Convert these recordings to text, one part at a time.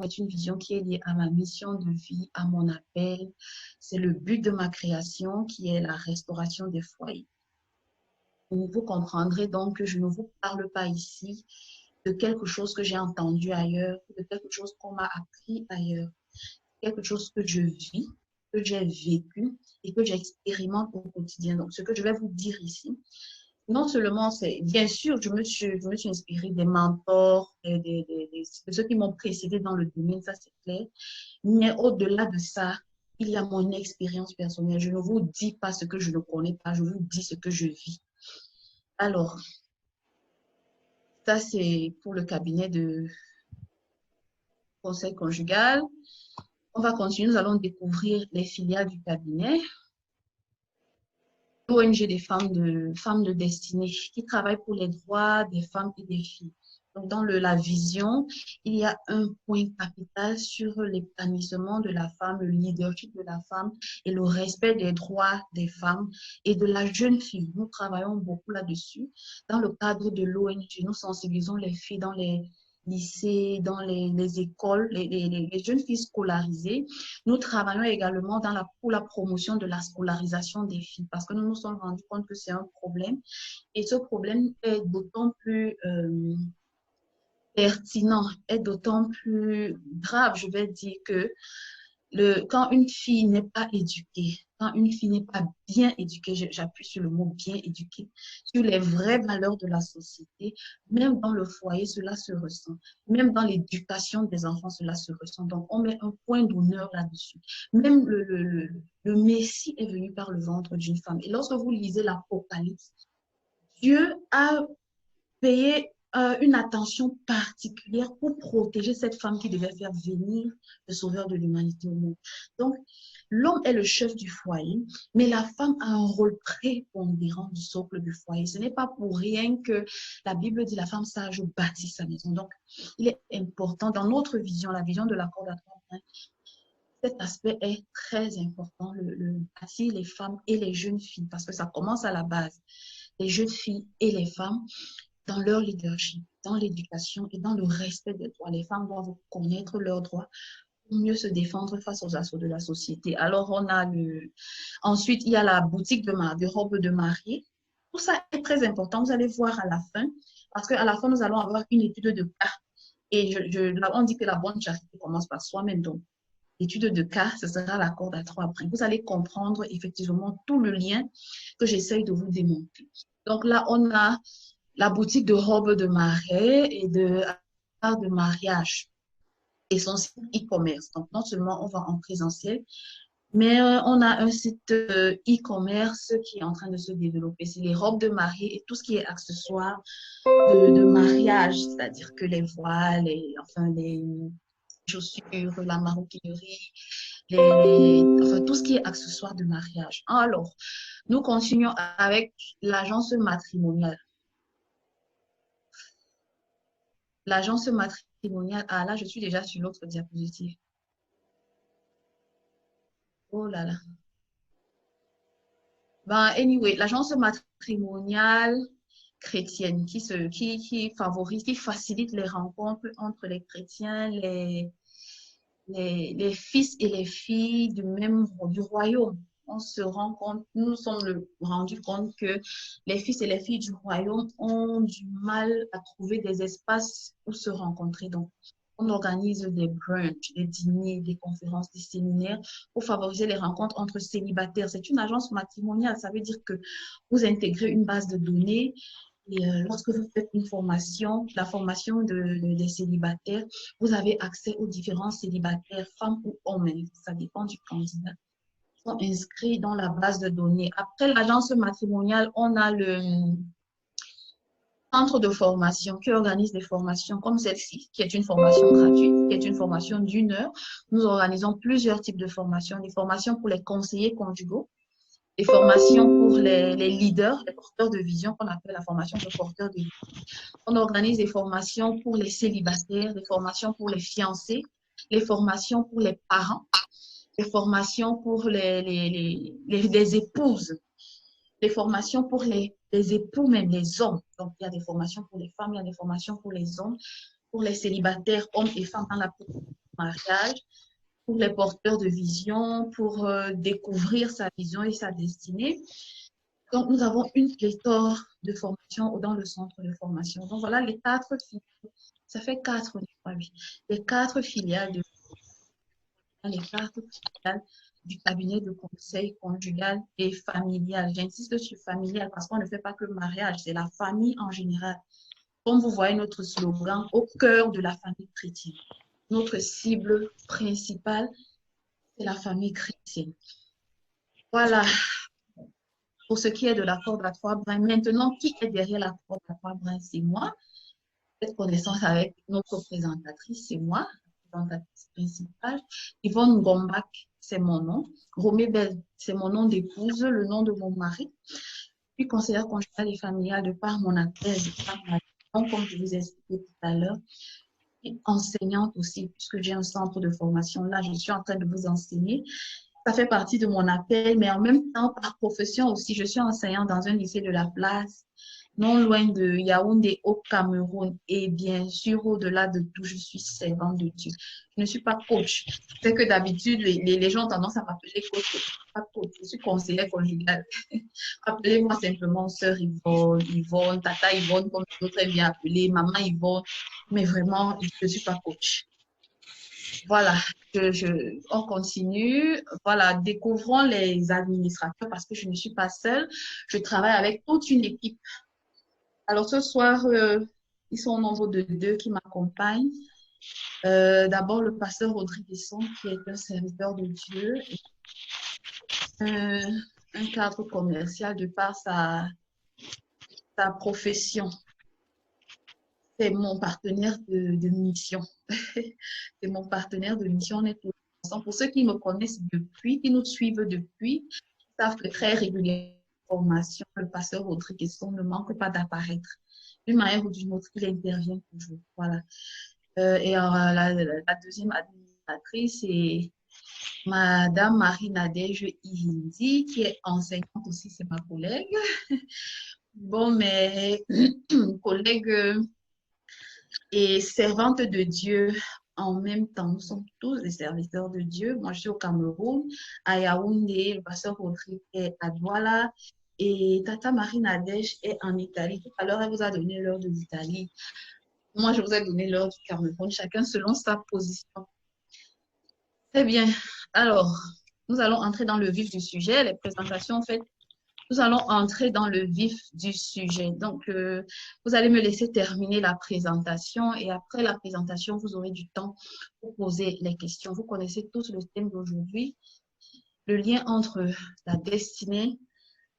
est une vision qui est liée à ma mission de vie, à mon appel. C'est le but de ma création qui est la restauration des foyers. Vous comprendrez donc que je ne vous parle pas ici de quelque chose que j'ai entendu ailleurs, de quelque chose qu'on m'a appris ailleurs, quelque chose que je vis, que j'ai vécu et que j'expérimente au quotidien. Donc, ce que je vais vous dire ici, non seulement c'est, bien sûr, je me suis inspirée des mentors, de ceux qui m'ont précédé dans le domaine, ça c'est clair, mais au-delà de ça, il y a mon expérience personnelle. Je ne vous dis pas ce que je ne connais pas, je vous dis ce que je vis. Alors, ça c'est pour le cabinet de conseil conjugal. On va continuer, nous allons découvrir les filiales du cabinet. L'ONG des femmes de destinée qui travaillent pour les droits des femmes et des filles. Donc, dans la vision, il y a un point capital sur l'épanouissement de la femme, le leadership de la femme et le respect des droits des femmes et de la jeune fille. Nous travaillons beaucoup là-dessus. Dans le cadre de l'ONG, nous sensibilisons les filles dans les lycées, dans les écoles, les jeunes filles scolarisées. Nous travaillons également pour la promotion de la scolarisation des filles parce que nous nous sommes rendus compte que c'est un problème et ce problème est d'autant plus pertinent, est d'autant plus grave, je vais dire, que quand une fille n'est pas éduquée, quand une fille n'est pas bien éduquée, j'appuie sur le mot bien éduquée, sur les vraies valeurs de la société, même dans le foyer, cela se ressent. Même dans l'éducation des enfants, cela se ressent. Donc, on met un point d'honneur là-dessus. Même le Messie est venu par le ventre d'une femme. Et lorsque vous lisez l'Apocalypse, Dieu a payé une attention particulière pour protéger cette femme qui devait faire venir le sauveur de l'humanité au monde. Donc, l'homme est le chef du foyer, mais la femme a un rôle prépondérant du socle du foyer. Ce n'est pas pour rien que la Bible dit la femme sage bâtit sa maison. Donc, il est important dans notre vision, la vision de l'accord d'Abraham, cet aspect est très important, bâtir les femmes et les jeunes filles, parce que ça commence à la base. Les jeunes filles et les femmes dans leur leadership, dans l'éducation et dans le respect des droits. Les femmes doivent connaître leurs droits pour mieux se défendre face aux assauts de la société. Alors, ensuite, il y a la boutique de robes de mariée. Tout ça est très important. Vous allez voir à la fin, parce qu'à la fin, nous allons avoir une étude de cas. Et on dit que la bonne charité commence par soi-même. Donc, l'étude de cas, ce sera l'accord d'A3 après. Vous allez comprendre effectivement tout le lien que j'essaye de vous démontrer. Donc là, on a la boutique de robes de mariée et de mariage et son site e-commerce. Donc, non seulement on va en présentiel, mais on a un site e-commerce qui est en train de se développer. C'est les robes de mariée et tout ce qui est accessoires de mariage, c'est-à-dire que les voiles, les chaussures, la maroquinerie, enfin, tout ce qui est accessoires de mariage. Alors, nous continuons avec l'agence matrimoniale. L'agence matrimoniale, ah là, je suis déjà sur l'autre diapositive. Oh là là. Ben, anyway, l'agence matrimoniale chrétienne qui favorise, qui facilite les rencontres entre les chrétiens, les fils et les filles du royaume. On se rend compte, nous nous sommes rendus compte que les fils et les filles du royaume ont du mal à trouver des espaces où se rencontrer. Donc, on organise des brunchs, des dîners, des conférences, des séminaires pour favoriser les rencontres entre célibataires. C'est une agence matrimoniale. Ça veut dire que vous intégrez une base de données et lorsque vous faites une formation, la formation des célibataires, vous avez accès aux différents célibataires, femmes ou hommes. Ça dépend du candidat. Ils sont inscrits dans la base de données. Après l'agence matrimoniale, on a le centre de formation qui organise des formations comme celle-ci, qui est une formation gratuite, qui est une formation d'1 heure. Nous organisons plusieurs types de formations, des formations pour les conseillers conjugaux, des formations pour les leaders, les porteurs de vision, qu'on appelle la formation de porteurs de vision. On organise des formations pour les célibataires, des formations pour les fiancés, les formations pour les parents, les formations pour les épouses, les formations pour les époux, même les hommes. Donc, il y a des formations pour les femmes, il y a des formations pour les hommes, pour les célibataires, hommes et femmes dans la mariage, pour les porteurs de vision, pour découvrir sa vision et sa destinée. Donc, nous avons une pléthore de formations dans le centre de formation. Donc, voilà les 4 filiales. Ça fait 4, oui. Les 4 filiales du cabinet de conseil conjugal et familial. J'insiste sur familial parce qu'on ne fait pas que le mariage, c'est la famille en général. Comme vous voyez notre slogan, au cœur de la famille chrétienne. Notre cible principale, c'est la famille chrétienne. Voilà. Pour ce qui est de la corde à 3 brins, maintenant, qui est derrière la corde à 3 brins? C'est moi. Cette connaissance avec notre présentatrice, c'est moi, la présentatrice principale. Yvonne Gombach, c'est mon nom. Romé Bell, c'est mon nom d'épouse, le nom de mon mari. Puis conseillère conjugale et familiale de par mon appel, de par ma vie, comme je vous ai expliqué tout à l'heure. Et enseignante aussi, puisque j'ai un centre de formation. Là, je suis en train de vous enseigner. Ça fait partie de mon appel, mais en même temps, par profession aussi, je suis enseignante dans un lycée de la place, non loin de Yaoundé, au Cameroun. Et bien sûr, au-delà de tout, je suis servante de Dieu. Je ne suis pas coach. C'est que d'habitude, les gens ont tendance à m'appeler coach. Je ne suis pas coach, je suis conseillère conjugale. Appelez-moi simplement sœur Yvonne, Yvonne, tata Yvonne, comme je peux très bien appeler, maman Yvonne. Mais vraiment, je ne suis pas coach. Voilà, on continue. Voilà, découvrons les administrateurs parce que je ne suis pas seule. Je travaille avec toute une équipe. Alors ce soir, ils sont au nombre de 2 qui m'accompagnent. D'abord, le pasteur Rodriguezson, qui est un serviteur de Dieu, un cadre commercial de par sa profession. C'est mon partenaire de mission. C'est mon partenaire de mission. On est tous ensemble. Pour ceux qui me connaissent depuis, qui nous suivent depuis, ils savent que très régulièrement, formation, le pasteur Rodriguezson ne manque pas d'apparaître. D'une manière ou d'une autre, il intervient toujours. Voilà. Et la deuxième administratrice, c'est Madame Marie-Nadège Ihindi, qui est enseignante aussi, c'est ma collègue. Bon, mais collègue et servante de Dieu en même temps. Nous sommes tous des serviteurs de Dieu. Moi, je suis au Cameroun, à Yaoundé, le pasteur Rodrigue est à Douala et Tata Marie Nadège est en Italie. Tout à l'heure, elle vous a donné l'heure de l'Italie. Moi, je vous ai donné l'heure du Cameroun, chacun selon sa position. Très bien. Alors, nous allons entrer dans le vif du sujet. Les présentations faites. Nous allons entrer dans le vif du sujet. Donc, vous allez me laisser terminer la présentation et après la présentation, vous aurez du temps pour poser les questions. Vous connaissez tous le thème d'aujourd'hui, le lien entre la destinée,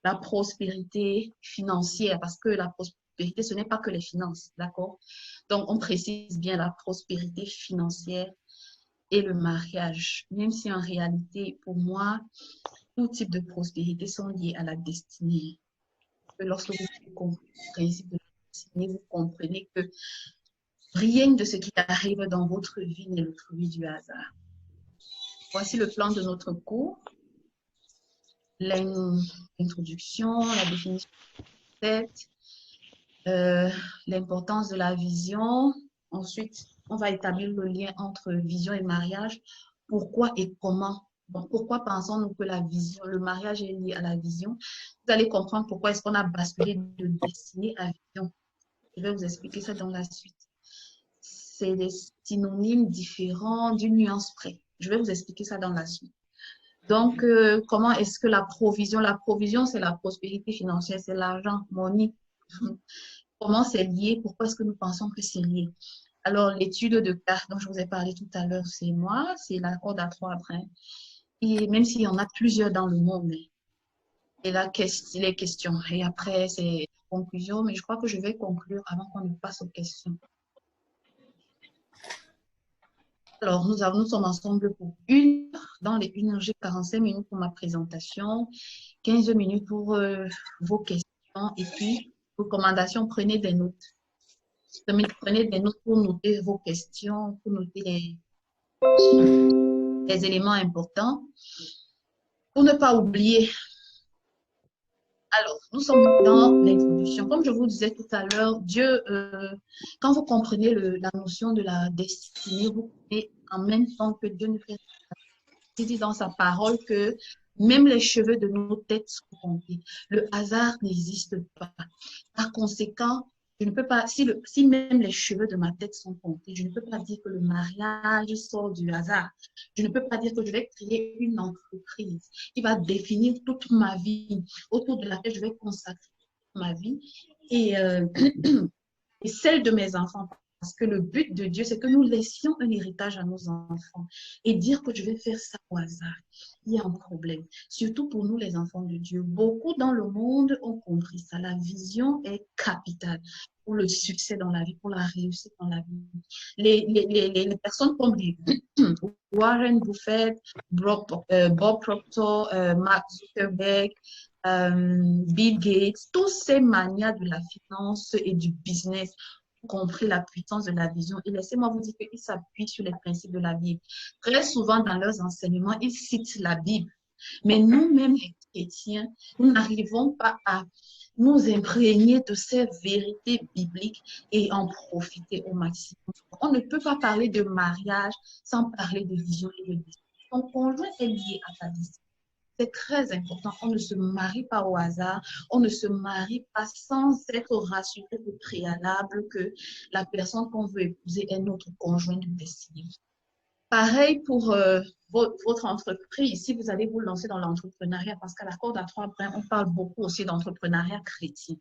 la prospérité financière, parce que la prospérité, ce n'est pas que les finances, d'accord? Donc, on précise bien la prospérité financière et le mariage, même si en réalité, pour moi, tout type de prospérité sont liés à la destinée. Lorsque vous comprenez le principe de la destinée, vous comprenez que rien de ce qui arrive dans votre vie n'est le fruit du hasard. Voici le plan de notre cours. L'introduction, la définition de l'importance de la vision. Ensuite, on va établir le lien entre vision et mariage. Pourquoi et comment? Donc, pourquoi pensons-nous que la vision, le mariage est lié à la vision? Vous allez comprendre pourquoi est-ce qu'on a basculé de destinée à vision. Je vais vous expliquer ça dans la suite. C'est des synonymes différents d'une nuance près. Je vais vous expliquer ça dans la suite. Donc, comment est-ce que la provision, c'est la prospérité financière, c'est l'argent, money. Comment c'est lié? Pourquoi est-ce que nous pensons que c'est lié? Alors, l'étude de cas dont je vous ai parlé tout à l'heure, c'est moi, c'est la corde à 3 brins. Et même s'il y en a plusieurs dans le monde, et là, les questions. Et après, c'est conclusion, mais je crois que je vais conclure avant qu'on ne passe aux questions. Alors, nous sommes ensemble pour une heure. Dans les 1 heure, j'ai 45 minutes pour ma présentation, 15 minutes pour vos questions. Et puis, recommandations, prenez des notes. Prenez des notes pour noter vos questions, pour noter les éléments importants. Pour ne pas oublier, Alors, nous sommes dans l'introduction. Comme je vous disais tout à l'heure, Dieu, quand vous comprenez la notion de la destinée, vous comprenez en même temps que Dieu nous fait. Il dit dans sa parole que même les cheveux de nos têtes sont comptés. Le hasard n'existe pas. Par conséquent, je ne peux pas, si même les cheveux de ma tête sont comptés, je ne peux pas dire que le mariage sort du hasard. Je ne peux pas dire que je vais créer une entreprise qui va définir toute ma vie, autour de laquelle je vais consacrer ma vie et, et celle de mes enfants. Parce que le but de Dieu, c'est que nous laissions un héritage à nos enfants. Et dire que je vais faire ça au hasard, il y a un problème. Surtout pour nous, les enfants de Dieu. Beaucoup dans le monde ont compris ça. La vision est capitale pour le succès dans la vie, pour la réussite dans la vie. Les personnes comme Warren Buffett, Bob Proctor, Mark Zuckerberg, Bill Gates, tous ces manias de la finance et du business compris la puissance de la vision. Et laissez-moi vous dire qu'ils s'appuient sur les principes de la Bible. Très souvent, dans leurs enseignements, ils citent la Bible. Mais nous-mêmes, les chrétiens, nous n'arrivons pas à nous imprégner de ces vérités bibliques et en profiter au maximum. On ne peut pas parler de mariage sans parler de vision et de destin. Ton conjoint est lié à ta destinée. C'est très important. On ne se marie pas au hasard. On ne se marie pas sans être rassuré au préalable que la personne qu'on veut épouser est notre conjoint de destinée. Pareil pour votre entreprise. Si vous allez vous lancer dans l'entrepreneuriat, parce qu'à la Corde à Trois Brins, on parle beaucoup aussi d'entrepreneuriat chrétien.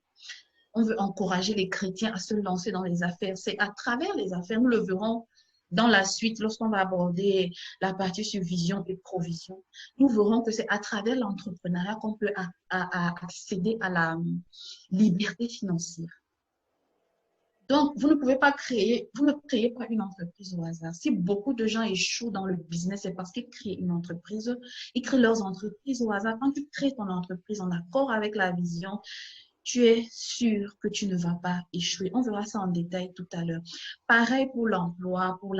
On veut encourager les chrétiens à se lancer dans les affaires. C'est à travers les affaires, nous le verrons dans la suite, lorsqu'on va aborder la partie sur vision et provision, nous verrons que c'est à travers l'entrepreneuriat qu'on peut accéder à la liberté financière. Donc, vous ne créez pas une entreprise au hasard. Si beaucoup de gens échouent dans le business, c'est parce qu'ils créent une entreprise. Ils créent leurs entreprises au hasard. Quand tu crées ton entreprise en accord avec la vision, tu es sûr que tu ne vas pas échouer. On verra ça en détail tout à l'heure. Pareil pour l'emploi, pour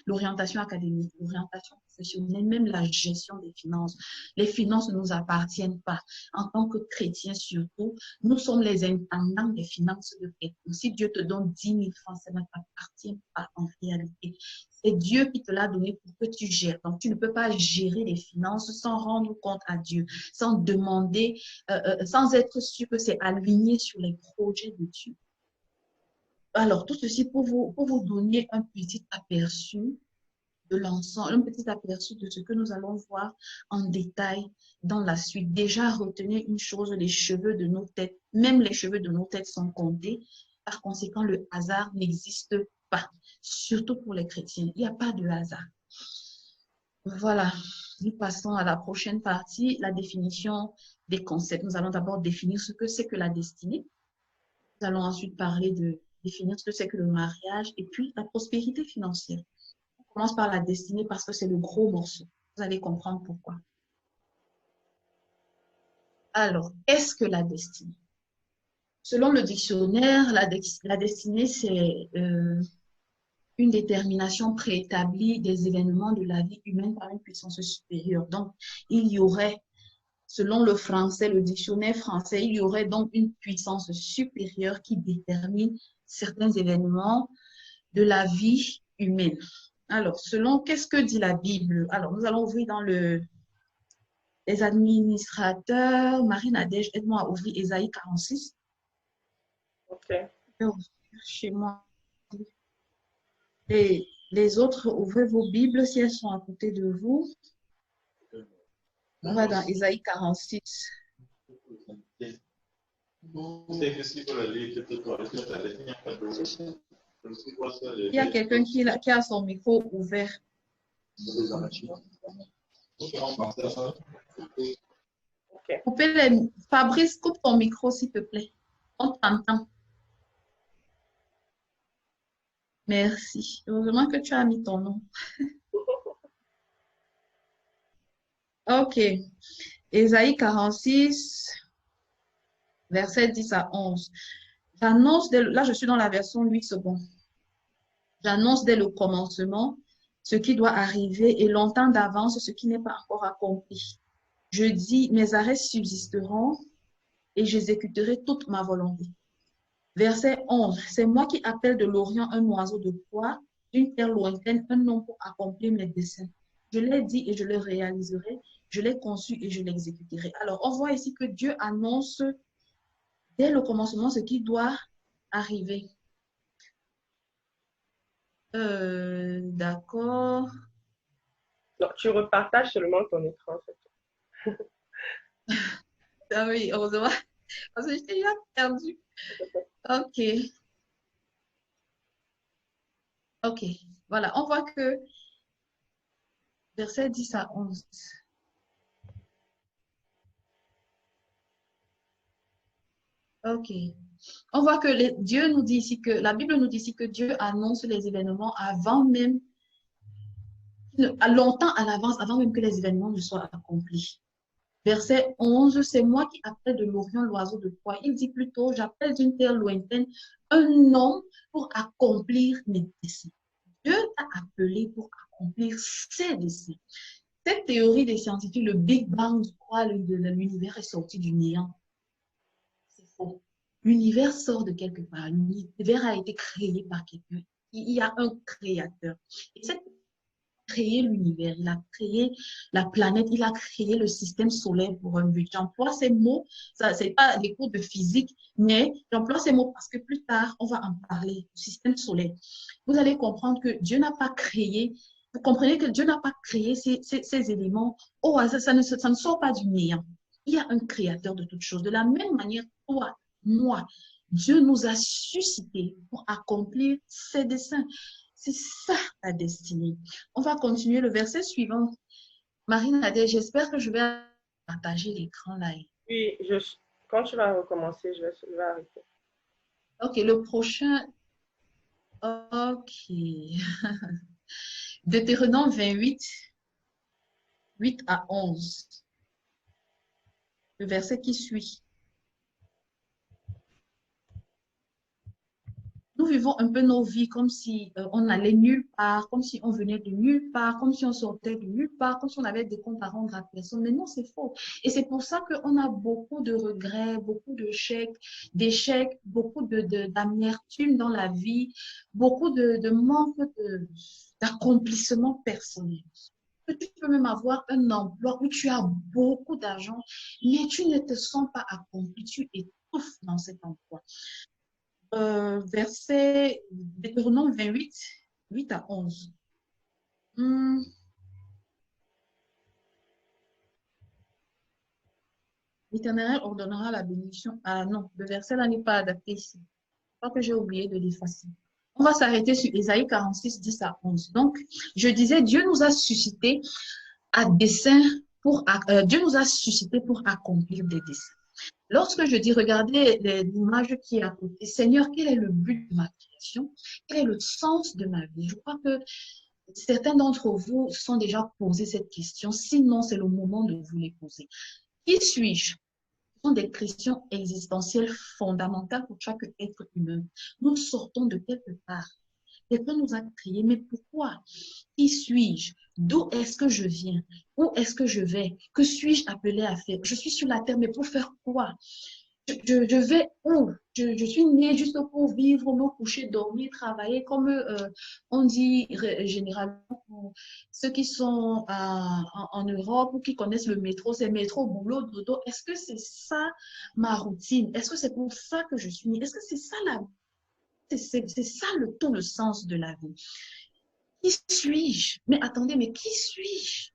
l'orientation académique, l'orientation professionnelle, même la gestion des finances. Les finances ne nous appartiennent pas. En tant que chrétiens surtout, nous sommes les intendants des finances de quelqu'un. Si Dieu te donne 10 000 francs, ça ne t'appartient pas en réalité. C'est Dieu qui te l'a donné pour que tu gères. Donc, tu ne peux pas gérer les finances sans rendre compte à Dieu, sans demander, sans être sûr que c'est aligné sur les projets de Dieu. Alors, tout ceci pour vous donner un petit aperçu de l'ensemble, un petit aperçu de ce que nous allons voir en détail dans la suite. Déjà, retenez une chose, les cheveux de nos têtes, même les cheveux de nos têtes sont comptés. Par conséquent, le hasard n'existe pas, surtout pour les chrétiens. Il n'y a pas de hasard. Voilà, nous passons à la prochaine partie, la définition des concepts. Nous allons d'abord définir ce que c'est que la destinée. Nous allons ensuite parler de définir ce que c'est que le mariage et puis la prospérité financière. On commence par la destinée parce que c'est le gros morceau. Vous allez comprendre pourquoi. Alors, qu'est-ce que la destinée? Selon le dictionnaire, la destinée, c'est une détermination préétablie des événements de la vie humaine par une puissance supérieure. Donc, il y aurait, selon le français, le dictionnaire français, il y aurait donc une puissance supérieure qui détermine certains événements de la vie humaine. Alors, selon, qu'est-ce que dit la Bible? Alors, nous allons ouvrir dans les administrateurs. Marie-Nadège, aide-moi à ouvrir Ésaïe 46. Ok. Chez moi. Les autres, ouvrez vos Bibles si elles sont à côté de vous. On va dans Ésaïe 46. Il y a quelqu'un qui a son micro ouvert. Okay. Fabrice, coupe ton micro, s'il te plaît. On t'entend. Merci. Heureusement que tu as mis ton nom. Ok. Ésaïe 46, verset 10 à 11. J'annonce, là je suis dans la version 8 secondes. J'annonce dès le commencement ce qui doit arriver et longtemps d'avance ce qui n'est pas encore accompli. Je dis, mes arrêts subsisteront et j'exécuterai toute ma volonté. Verset 11. C'est moi qui appelle de l'Orient un oiseau de proie, d'une terre lointaine, un nom pour accomplir mes desseins. Je l'ai dit et je le réaliserai. Je l'ai conçu et je l'exécuterai. Alors, on voit ici que Dieu annonce dès le commencement ce qui doit arriver. D'accord. Non, tu repartages seulement ton écran, en fait. Ah oui, heureusement, parce que j'étais déjà perdue. Ok, ok. Voilà, on voit que verset 10 à 11. Ok. On voit que Dieu nous dit ici que, la Bible nous dit ici que Dieu annonce les événements avant même, longtemps à l'avance, avant même que les événements ne soient accomplis. Verset 11, c'est moi qui appelle de l'Orient l'oiseau de proie. Il dit plutôt, j'appelle d'une terre lointaine un homme pour accomplir mes desseins. Dieu t'a appelé pour accomplir ses desseins. Cette théorie des scientifiques, le Big Bang, je crois, l'univers est sorti du néant. C'est faux. L'univers sort de quelque part. L'univers a été créé par quelqu'un. Il y a un créateur. Et cette créé l'univers, il a créé la planète, il a créé le système solaire pour un but. J'emploie ces mots, ça c'est pas des cours de physique, mais j'emploie ces mots parce que plus tard, on va en parler du système solaire. Vous allez comprendre que Dieu n'a pas créé, vous comprenez que Dieu n'a pas créé ces éléments au hasard, ça ne sort pas du néant. Il y a un créateur de toutes choses. De la même manière, toi, moi, Dieu nous a suscités pour accomplir ses desseins. C'est ça la destinée. On va continuer le verset suivant. Marine a dit, j'espère que je vais partager l'écran là. Puis, quand tu vas recommencer, je vais arrêter. Ok, le prochain. Ok. Deutéronome 28, 8 à 11. Le verset qui suit. Nous vivons un peu nos vies comme si on allait nulle part, comme si on venait de nulle part, comme si on sortait de nulle part, comme si on avait des comptes à rendre à personne. Mais non, c'est faux. Et c'est pour ça qu'on a beaucoup de regrets, beaucoup d'échecs, beaucoup d'amertume dans la vie, beaucoup de manque d'accomplissement personnel. Tu peux même avoir un emploi où tu as beaucoup d'argent, mais tu ne te sens pas accompli, tu étouffes dans cet emploi. Verset Deutéronome 28, 8 à 11. L'Éternel ordonnera la bénédiction. Ah non, le verset là n'est pas adapté ici. Je crois que j'ai oublié de l'effacer. On va s'arrêter sur Ésaïe 46, 10 à 11. Donc, je disais, Dieu nous a suscité à dessein Dieu nous a suscité pour accomplir des desseins. Lorsque je dis, regardez l'image qui est à côté, Seigneur, quel est le but de ma création? Quel est le sens de ma vie? Je crois que certains d'entre vous se sont déjà posé cette question. Sinon, c'est le moment de vous les poser. Qui suis-je? Ce sont des questions existentielles fondamentales pour chaque être humain. Nous sortons de quelque part. Quelqu'un nous a créés, mais pourquoi? Qui suis-je? D'où est-ce que je viens? Où est-ce que je vais? Que suis-je appelé à faire? Je suis sur la terre, mais pour faire quoi? Je vais où? Je suis née juste pour vivre, me coucher, dormir, travailler, comme on dit généralement pour ceux qui sont en Europe ou qui connaissent le métro, c'est métro, boulot, dodo. Est-ce que c'est ça ma routine? Est-ce que c'est pour ça que je suis née? Est-ce que c'est ça c'est ça tout le sens de la vie? Qui suis-je? Mais attendez, mais qui suis-je?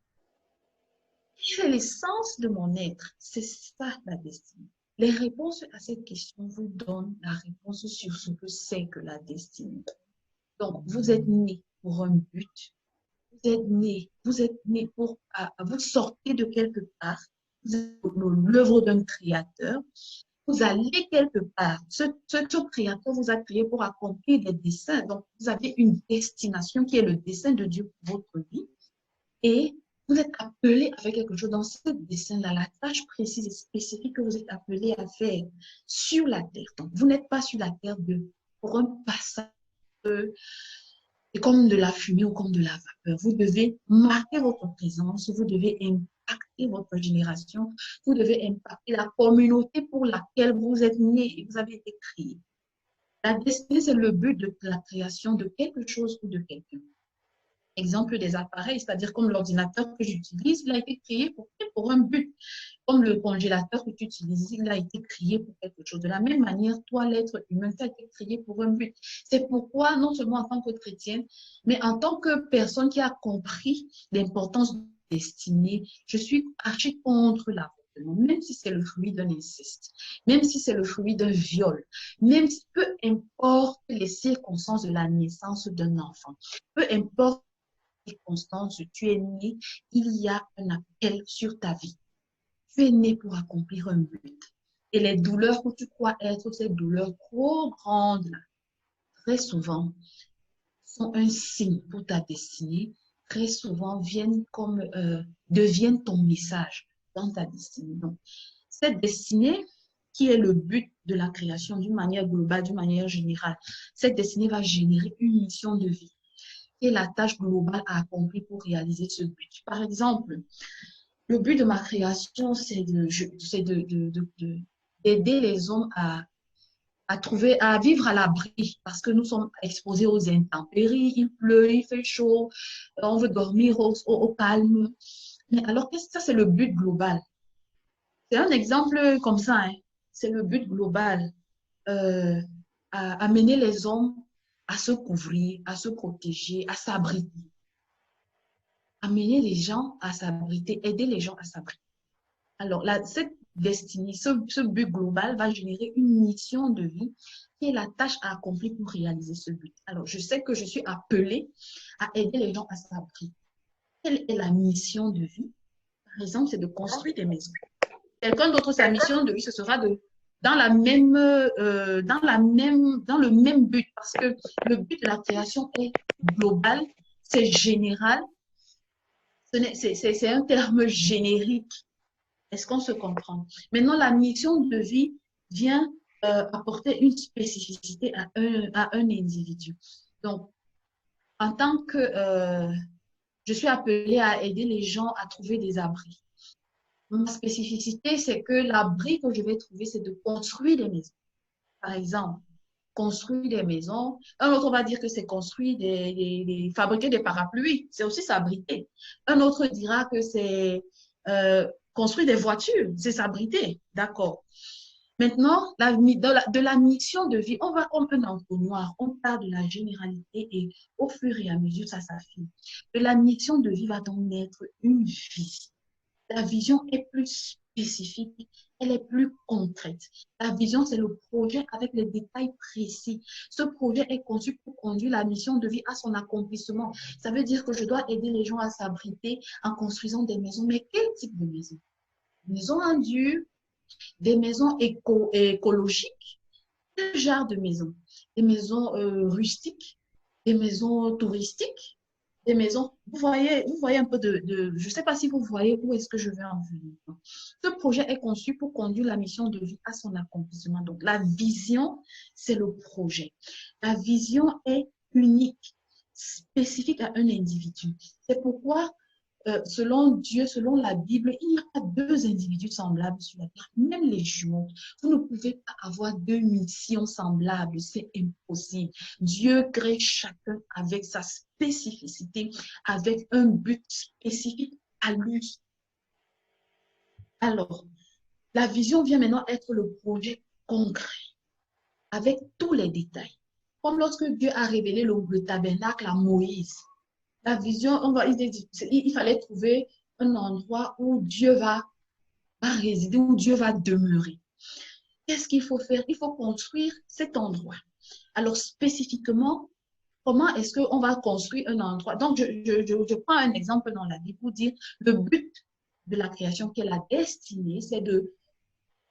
Quel est l'essence de mon être? C'est ça la destinée. Les réponses à cette question vous donnent la réponse sur ce que c'est que la destinée. Donc, vous êtes né pour un but. Vous êtes né pour, vous sortez de quelque part. Vous êtes l'œuvre d'un créateur. Vous allez quelque part. Ce créateur vous a créé pour accomplir des desseins. Donc, vous avez une destination qui est le dessein de Dieu pour votre vie. Et vous êtes appelé à faire quelque chose dans ce dessin-là, la tâche précise et spécifique que vous êtes appelé à faire sur la terre. Donc, vous n'êtes pas sur la terre pour un passage comme de la fumée ou comme de la vapeur. Vous devez marquer votre présence, vous devez impacter impacter votre génération, vous devez impacter la communauté pour laquelle vous êtes né et vous avez été créé. La destinée, c'est le but de la création de quelque chose ou de quelqu'un. Exemple des appareils, c'est-à-dire comme l'ordinateur que j'utilise, il a été créé pour un but. Comme le congélateur que tu utilises, il a été créé pour quelque chose. De la même manière, toi, l'être humain, tu as été créé pour un but. C'est pourquoi, non seulement en tant que chrétienne, mais en tant que personne qui a compris l'importance de la destinée, je suis archi contre l'avortement, même si c'est le fruit d'un inceste, même si c'est le fruit d'un viol, même si peu importe les circonstances de la naissance d'un enfant, peu importe les circonstances, tu es né, il y a un appel sur ta vie. Tu es né pour accomplir un but. Et les douleurs que tu crois être, ces douleurs trop grandes, très souvent, sont un signe pour ta destinée. Très souvent, deviennent ton message dans ta destinée. Donc, cette destinée, qui est le but de la création d'une manière globale, d'une manière générale, cette destinée va générer une mission de vie et la tâche globale à accomplir pour réaliser ce but. Par exemple, le but de ma création, c'est d'aider les hommes à vivre à l'abri parce que nous sommes exposés aux intempéries, il pleut, il fait chaud, on veut dormir au calme. Mais alors, qu'est-ce que ça, c'est le but global? C'est un exemple comme ça, hein. C'est le but global. Euh, amener les hommes à se couvrir, à se protéger, à s'abriter. Amener les gens à s'abriter, aider les gens à s'abriter. Alors, cette destinée, ce but global va générer une mission de vie qui est la tâche à accomplir pour réaliser ce but. Alors, je sais que je suis appelée à aider les gens à s'abriter. Quelle est la mission de vie? Par exemple, c'est de construire des maisons. Quelqu'un d'autre, sa mission de vie, ce sera dans le même but, parce que le but de la création est global, c'est général, c'est un terme générique. Est-ce qu'on se comprend? Maintenant, la mission de vie vient apporter une spécificité à un individu. Donc, en tant que je suis appelée à aider les gens à trouver des abris. Ma spécificité, c'est que l'abri que je vais trouver, c'est de construire des maisons. Par exemple, construire des maisons. Un autre va dire que c'est construire fabriquer des parapluies. C'est aussi s'abriter. Un autre dira que c'est construire des voitures. C'est s'abriter. D'accord. Maintenant, de la mission de vie, on va comme un entonnoir. On parle de la généralité et au fur et à mesure, ça s'affine. De la mission de vie va donc naître une vie. La vision est plus spécifique, elle est plus concrète. La vision, c'est le projet avec les détails précis. Ce projet est conçu pour conduire la mission de vie à son accomplissement. Ça veut dire que je dois aider les gens à s'abriter en construisant des maisons. Mais quel type de maison? Des maisons en dur, des maisons écologiques, quel genre de maison? Des maisons rustiques, des maisons touristiques, des maisons. Vous voyez un peu je ne sais pas si vous voyez où est-ce que je vais en venir. Ce projet est conçu pour conduire la mission de vie à son accomplissement. Donc, la vision, c'est le projet. La vision est unique, spécifique à un individu. C'est pourquoi selon Dieu, selon la Bible, il n'y a pas deux individus semblables sur la terre, même les jumeaux. Vous ne pouvez pas avoir deux missions semblables, c'est impossible. Dieu crée chacun avec sa spécificité, avec un but spécifique à lui. Alors, la vision vient maintenant être le projet concret, avec tous les détails. Comme lorsque Dieu a révélé le tabernacle à Moïse. La vision, il fallait trouver un endroit où Dieu va résider, où Dieu va demeurer. Qu'est-ce qu'il faut faire? Il faut construire cet endroit. Alors, spécifiquement, comment est-ce qu'on va construire un endroit? Donc, je prends un exemple dans la vie pour dire le but de la création, qui est la destinée, c'est de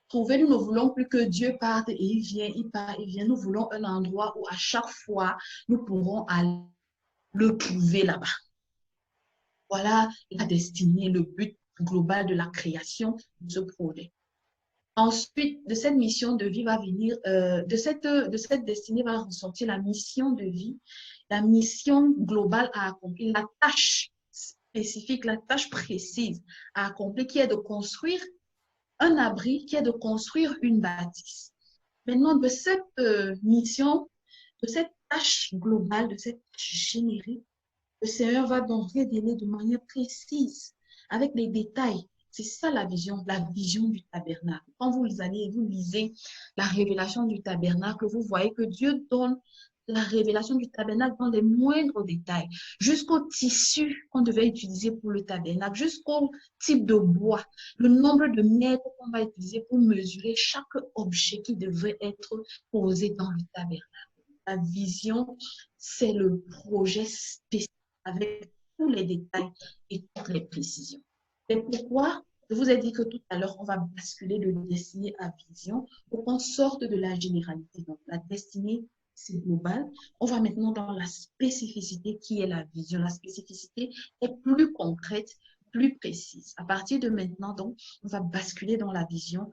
trouver, nous ne voulons plus que Dieu parte et il vient, il part, il vient. Nous voulons un endroit où à chaque fois, nous pourrons aller le trouver là-bas. Voilà la destinée, le but global de la création de ce projet. Ensuite, de cette mission de vie va venir, de cette destinée va ressortir la mission de vie, la mission globale à accomplir, la tâche spécifique, la tâche précise à accomplir qui est de construire un abri, qui est de construire une bâtisse. Maintenant, de cette mission, de cette tâche globale, de cette tâche générique, le Seigneur va donc révéler de manière précise, avec les détails. C'est ça la vision du tabernacle. Quand vous allez et vous lisez la révélation du tabernacle, vous voyez que Dieu donne la révélation du tabernacle dans les moindres détails, jusqu'au tissu qu'on devait utiliser pour le tabernacle, jusqu'au type de bois, le nombre de mètres qu'on va utiliser pour mesurer chaque objet qui devrait être posé dans le tabernacle. La vision, c'est le projet spécifique avec tous les détails et toutes les précisions. C'est pourquoi je vous ai dit que tout à l'heure, on va basculer de destinée à vision pour qu'on sorte de la généralité. Donc, la destinée, c'est global. On va maintenant dans la spécificité qui est la vision. La spécificité est plus concrète, plus précise. À partir de maintenant, donc, on va basculer dans la vision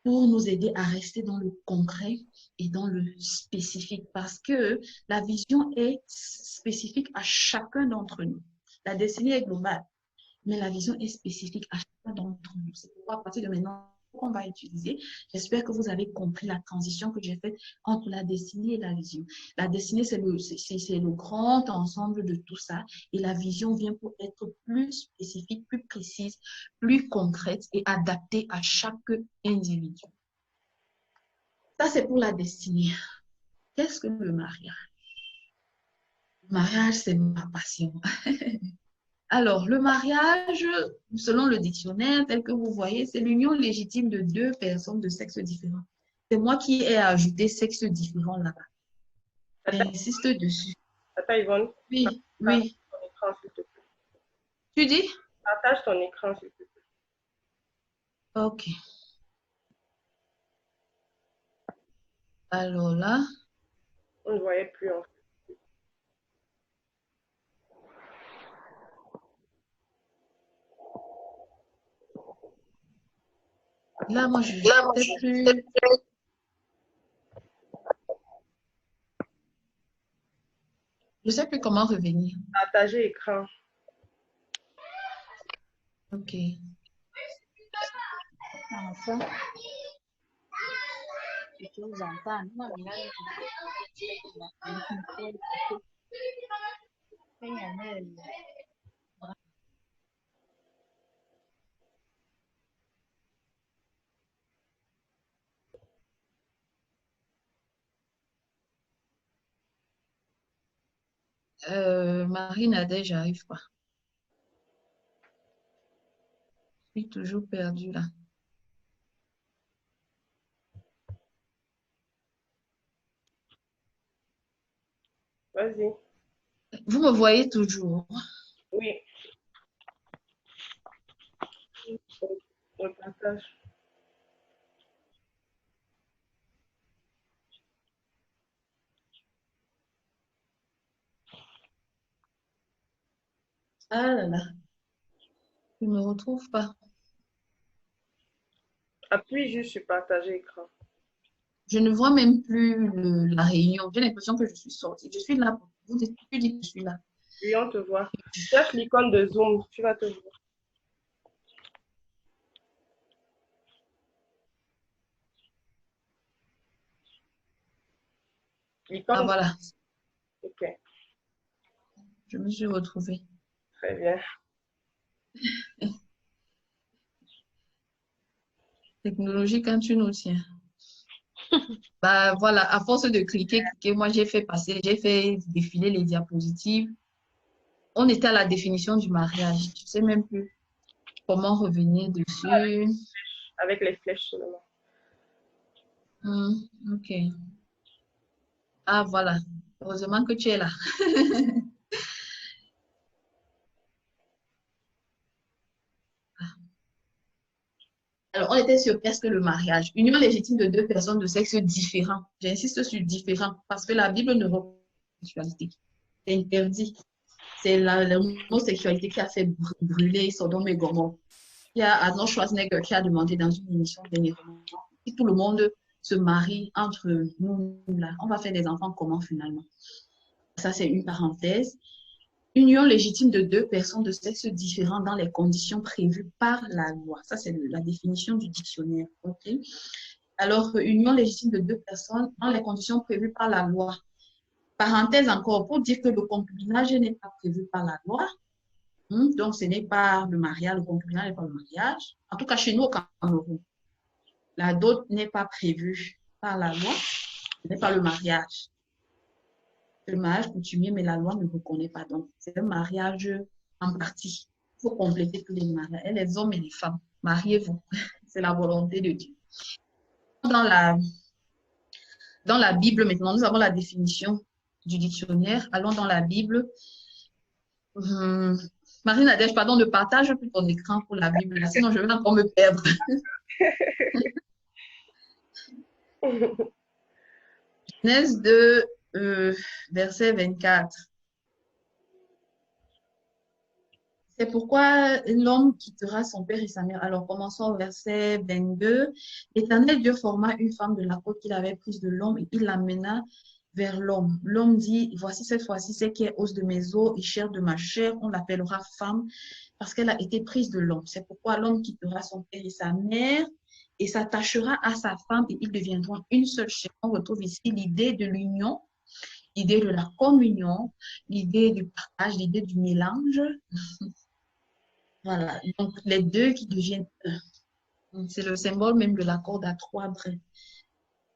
pour nous aider à rester dans le concret et dans le spécifique parce que la vision est spécifique à chacun d'entre nous. La destinée est globale, mais la vision est spécifique à chacun d'entre nous. C'est pourquoi à partir de maintenant, qu'on va utiliser. J'espère que vous avez compris la transition que j'ai faite entre la destinée et la vision. La destinée, c'est le grand ensemble de tout ça et la vision vient pour être plus spécifique, plus précise, plus concrète et adaptée à chaque individu. Ça, c'est pour la destinée. Qu'est-ce que le mariage? Le mariage, c'est ma passion. Alors, le mariage, selon le dictionnaire, tel que vous voyez, c'est l'union légitime de deux personnes de sexe différent. C'est moi qui ai ajouté sexe différent là-bas. J'insiste dessus. Attends, Yvonne. Oui, Partage oui. ton écran, s'il te plaît. Tu dis? Partage ton écran, s'il te plaît. Ok. Alors là, On ne voyait plus en fait. là, moi, je ne sais plus. Je ne sais plus comment revenir. Partager écran. Ok. Enfin, je vous entends. Non, mais là, Marie-Nadège, j'arrive pas. Je suis toujours perdue là. Vas-y. Vous me voyez toujours? Oui. On partage. Ah là là, je ne me retrouve pas. Appuie juste sur partager écran. Je ne vois même plus la réunion. J'ai l'impression que je suis sortie. Je suis là. Vous dites que je suis là. Oui, on te voit. Cherche l'icône de Zoom, tu vas te voir. Ah L'icône. voilà, Ok, je me suis retrouvée. très bien. Technologie quand tu nous tiens. Bah voilà, à force de cliquer, moi j'ai fait défiler les diapositives. On était à la définition du mariage. Je ne sais même plus comment revenir dessus. Avec les flèches seulement. Ok. Ah voilà, heureusement que tu es là. Alors, on était sur qu'est-ce que le mariage? Union légitime de deux personnes de sexe différent. J'insiste sur différent parce que la Bible ne reconnaît pas la sexualité. C'est interdit. C'est l'homosexualité qui a fait brûler Sodome et Gomorrhe. Il y a Arnold Schwarzenegger qui a demandé dans une émission dernièrement si tout le monde se marie entre nous, là, on va faire des enfants comment finalement? Ça, c'est une parenthèse. Union légitime de deux personnes de sexe différent dans les conditions prévues par la loi. Ça, c'est la définition du dictionnaire. OK? Alors, union légitime de deux personnes dans les conditions prévues par la loi. Parenthèse encore, pour dire que le concubinage n'est pas prévu par la loi. Donc, ce n'est pas le mariage, le concubinage n'est pas le mariage. En tout cas, chez nous, au Cameroun, la dot n'est pas prévue par la loi, ce n'est pas le mariage. Le mariage coutumier, mais la loi ne reconnaît pas. Donc, c'est un mariage en partie. Il faut compléter tous les mariages. Et les hommes et les femmes, mariez-vous. C'est la volonté de Dieu. Dans la Bible, maintenant, nous avons la définition du dictionnaire. Allons dans la Bible. Marie-Nadège, pardon, ne partage plus ton écran pour la Bible, sinon je vais encore me perdre. Genèse 2, verset 24. C'est pourquoi l'homme quittera son père et sa mère. Alors, commençons au verset 22. L'Éternel Dieu forma une femme de la côte qu'il avait prise de l'homme et il l'amena vers l'homme. L'homme dit, voici cette fois-ci, c'est qui est os de mes os et chair de ma chair, on l'appellera femme parce qu'elle a été prise de l'homme. C'est pourquoi l'homme quittera son père et sa mère et s'attachera à sa femme et ils deviendront une seule chair. On retrouve ici l'idée de l'union, l'idée de la communion, l'idée du partage, l'idée du mélange. Voilà, donc les deux qui deviennent un. C'est le symbole même de la corde à trois brins.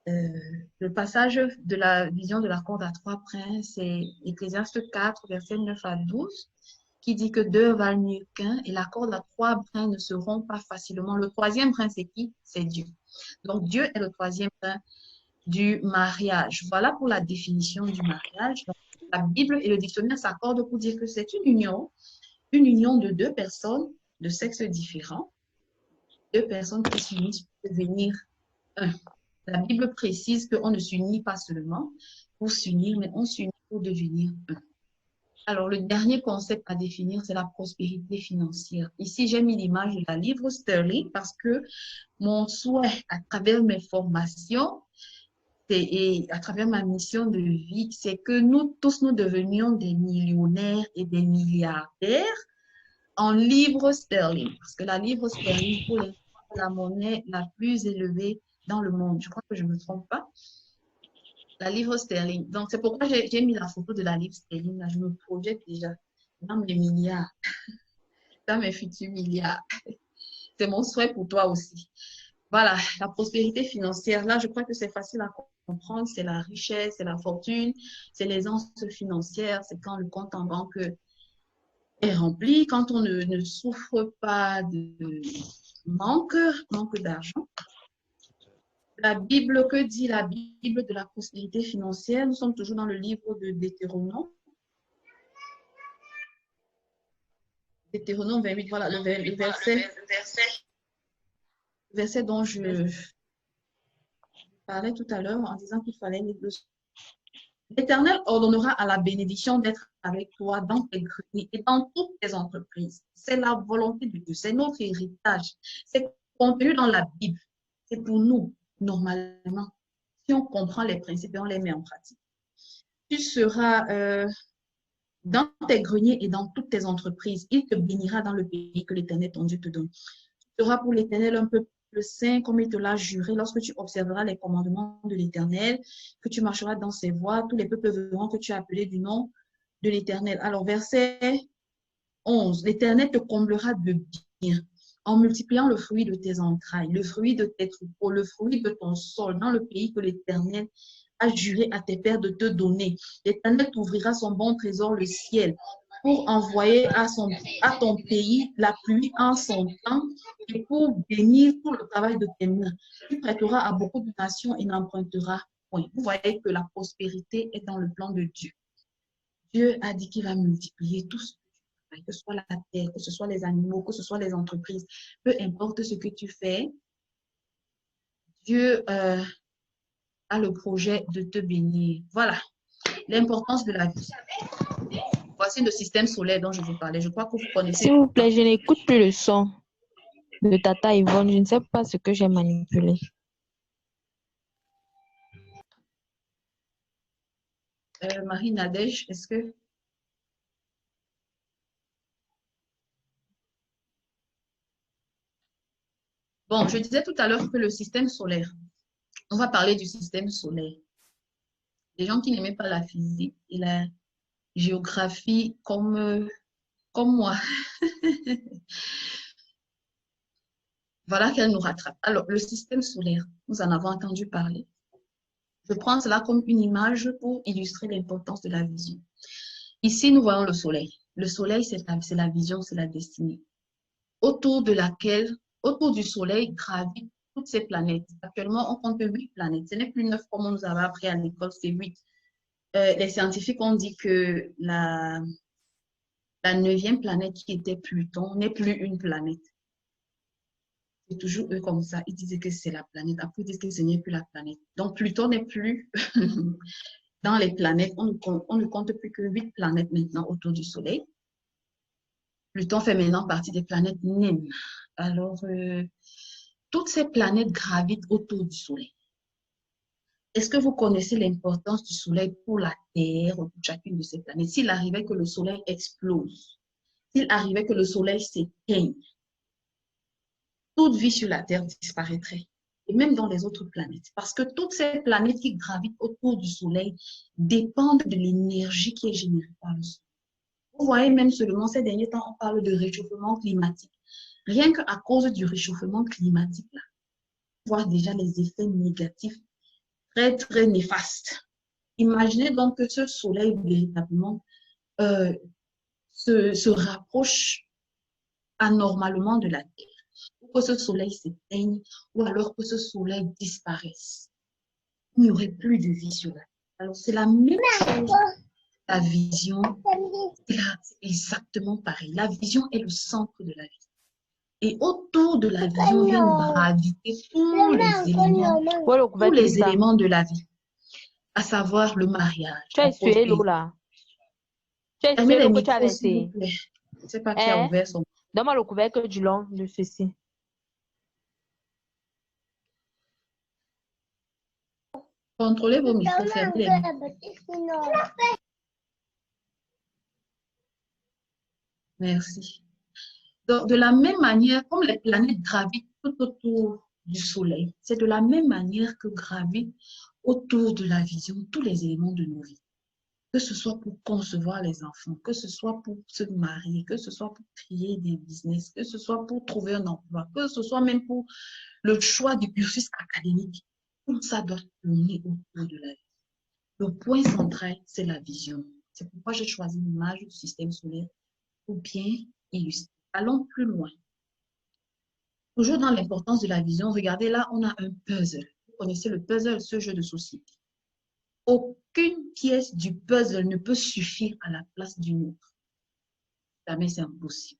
Le passage de la vision de la corde à trois brins, c'est Ecclésiaste 4, versets 9 à 12, qui dit que deux valent mieux qu'un et la corde à trois brins ne se rompt pas facilement. Le troisième brin, c'est qui? C'est Dieu. Donc Dieu est le troisième brin du mariage. Voilà pour la définition du mariage. Donc, la Bible et le dictionnaire s'accordent pour dire que c'est une union de deux personnes de sexe différent, deux personnes qui s'unissent pour devenir un. La Bible précise qu'on ne s'unit pas seulement pour s'unir, mais on s'unit pour devenir un. Alors, le dernier concept à définir, c'est la prospérité financière. Ici, j'ai mis l'image de la livre sterling parce que mon souhait à travers mes formations et à travers ma mission de vie, c'est que nous tous, nous devenions des millionnaires et des milliardaires en livres sterling, parce que la livre sterling, pour l'instant, est la monnaie la plus élevée dans le monde. Je crois que je ne me trompe pas. La livre sterling. Donc, c'est pourquoi j'ai mis la photo de la livre sterling. Là, je me projette déjà dans mes milliards, dans mes futurs milliards. C'est mon souhait pour toi aussi. Voilà, la prospérité financière. Là, je crois que c'est facile à comprendre. C'est la richesse, c'est la fortune, c'est l'aisance financière, c'est quand le compte en banque est rempli, quand on ne souffre pas de manque d'argent. La Bible, que dit la Bible de la prospérité financière? Nous sommes toujours dans le livre de Deutéronome. Deutéronome 28, voilà, le verset dont je parlais tout à l'heure en disant qu'il fallait le. L'Éternel ordonnera à la bénédiction d'être avec toi dans tes greniers et dans toutes tes entreprises. C'est la volonté de Dieu, c'est notre héritage. C'est contenu dans la Bible. C'est pour nous, normalement, si on comprend les principes et on les met en pratique. Tu seras dans tes greniers et dans toutes tes entreprises. Il te bénira dans le pays que l'Éternel, ton Dieu, te donne. Tu seras pour l'Éternel un peuple saint, comme il te l'a juré, lorsque tu observeras les commandements de l'Éternel, que tu marcheras dans ses voies, tous les peuples verront que tu as appelé du nom de l'Éternel. Alors, verset 11, l'Éternel te comblera de bien en multipliant le fruit de tes entrailles, le fruit de tes troupeaux, le fruit de ton sol, dans le pays que l'Éternel a juré à tes pères de te donner. L'Éternel t'ouvrira son bon trésor, le ciel, pour envoyer à ton pays la pluie en son temps et pour bénir tout le travail de tes mains. Tu prêteras à beaucoup de nations et n'emprunteras point. Vous voyez que la prospérité est dans le plan de Dieu. Dieu a dit qu'il va multiplier tout ce que ce soit la terre, que ce soit les animaux, que ce soit les entreprises. Peu importe ce que tu fais, Dieu a le projet de te bénir. Voilà, l'importance de la vie. Voici le système solaire dont je vous parlais. Je crois que vous connaissez. S'il vous plaît, je n'écoute plus le son de Tata Yvonne. Je ne sais pas ce que j'ai manipulé. Marie-Nadège, est-ce que Bon, je disais tout à l'heure que le système solaire, on va parler du système solaire. Les gens qui n'aimaient pas la physique et la géographie comme moi, voilà qu'elle nous rattrape. Alors, le système solaire, nous en avons entendu parler. Je prends cela comme une image pour illustrer l'importance de la vision. Ici, nous voyons le soleil. Le soleil, c'est la vision, c'est la destinée. Autour du soleil gravitent toutes ces planètes. Actuellement, on compte 8 planètes. Ce n'est plus 9 comme on nous avait appris à l'école, c'est 8. Les scientifiques ont dit que la 9e planète qui était Pluton n'est plus une planète. C'est toujours eux comme ça. Ils disaient que c'est la planète. Après, ils disent que ce n'est plus la planète. Donc, Pluton n'est plus dans les planètes. On ne compte plus que 8 planètes maintenant autour du Soleil. Pluton fait maintenant partie des planètes naines. Alors, toutes ces planètes gravitent autour du Soleil. Est-ce que vous connaissez l'importance du Soleil pour la Terre, pour chacune de ces planètes? S'il arrivait que le Soleil explose, s'il arrivait que le Soleil s'éteigne, toute vie sur la Terre disparaîtrait, et même dans les autres planètes. Parce que toutes ces planètes qui gravitent autour du Soleil dépendent de l'énergie qui est générée par le Soleil. Vous voyez, même seulement ces derniers temps, on parle de réchauffement climatique. Rien qu'à cause du réchauffement climatique, là, on voit déjà les effets négatifs très, très néfastes. Imaginez donc que ce Soleil, véritablement, se rapproche anormalement de la Terre, ou que ce Soleil s'éteigne, ou alors que ce Soleil disparaisse. Il n'y aurait plus de vie sur la Terre. Alors, c'est la même chose. La vision, c'est exactement pareil. La vision est le centre de la vie. Et autour de la vision viennent graviter tous les éléments de la vie, à savoir le mariage. Tu as essuyé l'eau là. Tu as essuyé l'eau que tu as laissé. Je ne sais pas qui a ouvert son... Donne-moi le couvercle du long de ceci. Contrôlez vos micros, fermez les micros. Merci. Donc, de la même manière, comme les planètes gravitent tout autour du Soleil, c'est de la même manière que gravitent autour de la vision tous les éléments de nos vies. Que ce soit pour concevoir les enfants, que ce soit pour se marier, que ce soit pour créer des business, que ce soit pour trouver un emploi, que ce soit même pour le choix du cursus académique. Tout ça doit tourner autour de la vie. Le point central, c'est la vision. C'est pourquoi j'ai choisi l'image du système solaire pour bien illustrer. Allons plus loin. Toujours dans l'importance de la vision, regardez là, on a un puzzle. Vous connaissez le puzzle, ce jeu de société. Aucune pièce du puzzle ne peut suffire à la place d'une autre. Jamais c'est impossible.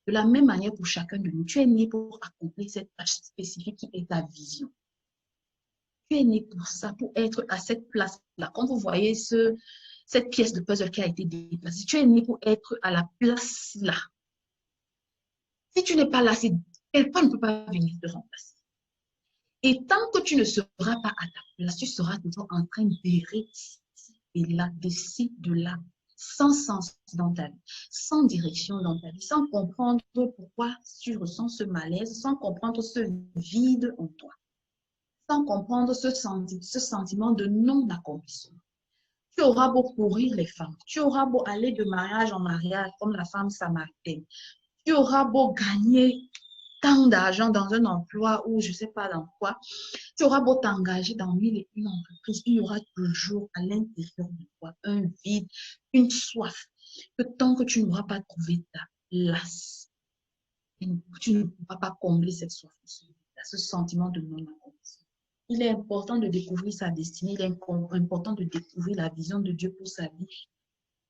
De la même manière pour chacun de nous, tu es né pour accomplir cette tâche spécifique qui est ta vision. Tu es né pour ça, pour être à cette place-là. Quand vous voyez cette pièce de puzzle qui a été déplacée, tu es né pour être à la place là. Si tu n'es pas là, quelqu'un ne peut pas venir te remplacer. Et tant que tu ne seras pas à ta place, tu seras toujours en train d'errer et là, de ci, de là, sans sens dans ta vie, sans direction dans ta vie, sans comprendre pourquoi tu ressens ce malaise, sans comprendre ce vide en toi, sans comprendre ce sentiment de non-accomplissement. Tu auras beau courir les femmes, tu auras beau aller de mariage en mariage comme la femme samaritaine, tu auras beau gagner tant d'argent dans un emploi ou je ne sais pas dans quoi, tu auras beau t'engager dans 1001 entreprises, il y aura toujours à l'intérieur de toi un vide, une soif, que tant que tu n'auras pas trouvé ta place, tu ne pourras pas combler cette soif, ce sentiment de non-accomplissement. Il est important de découvrir sa destinée, il est important de découvrir la vision de Dieu pour sa vie.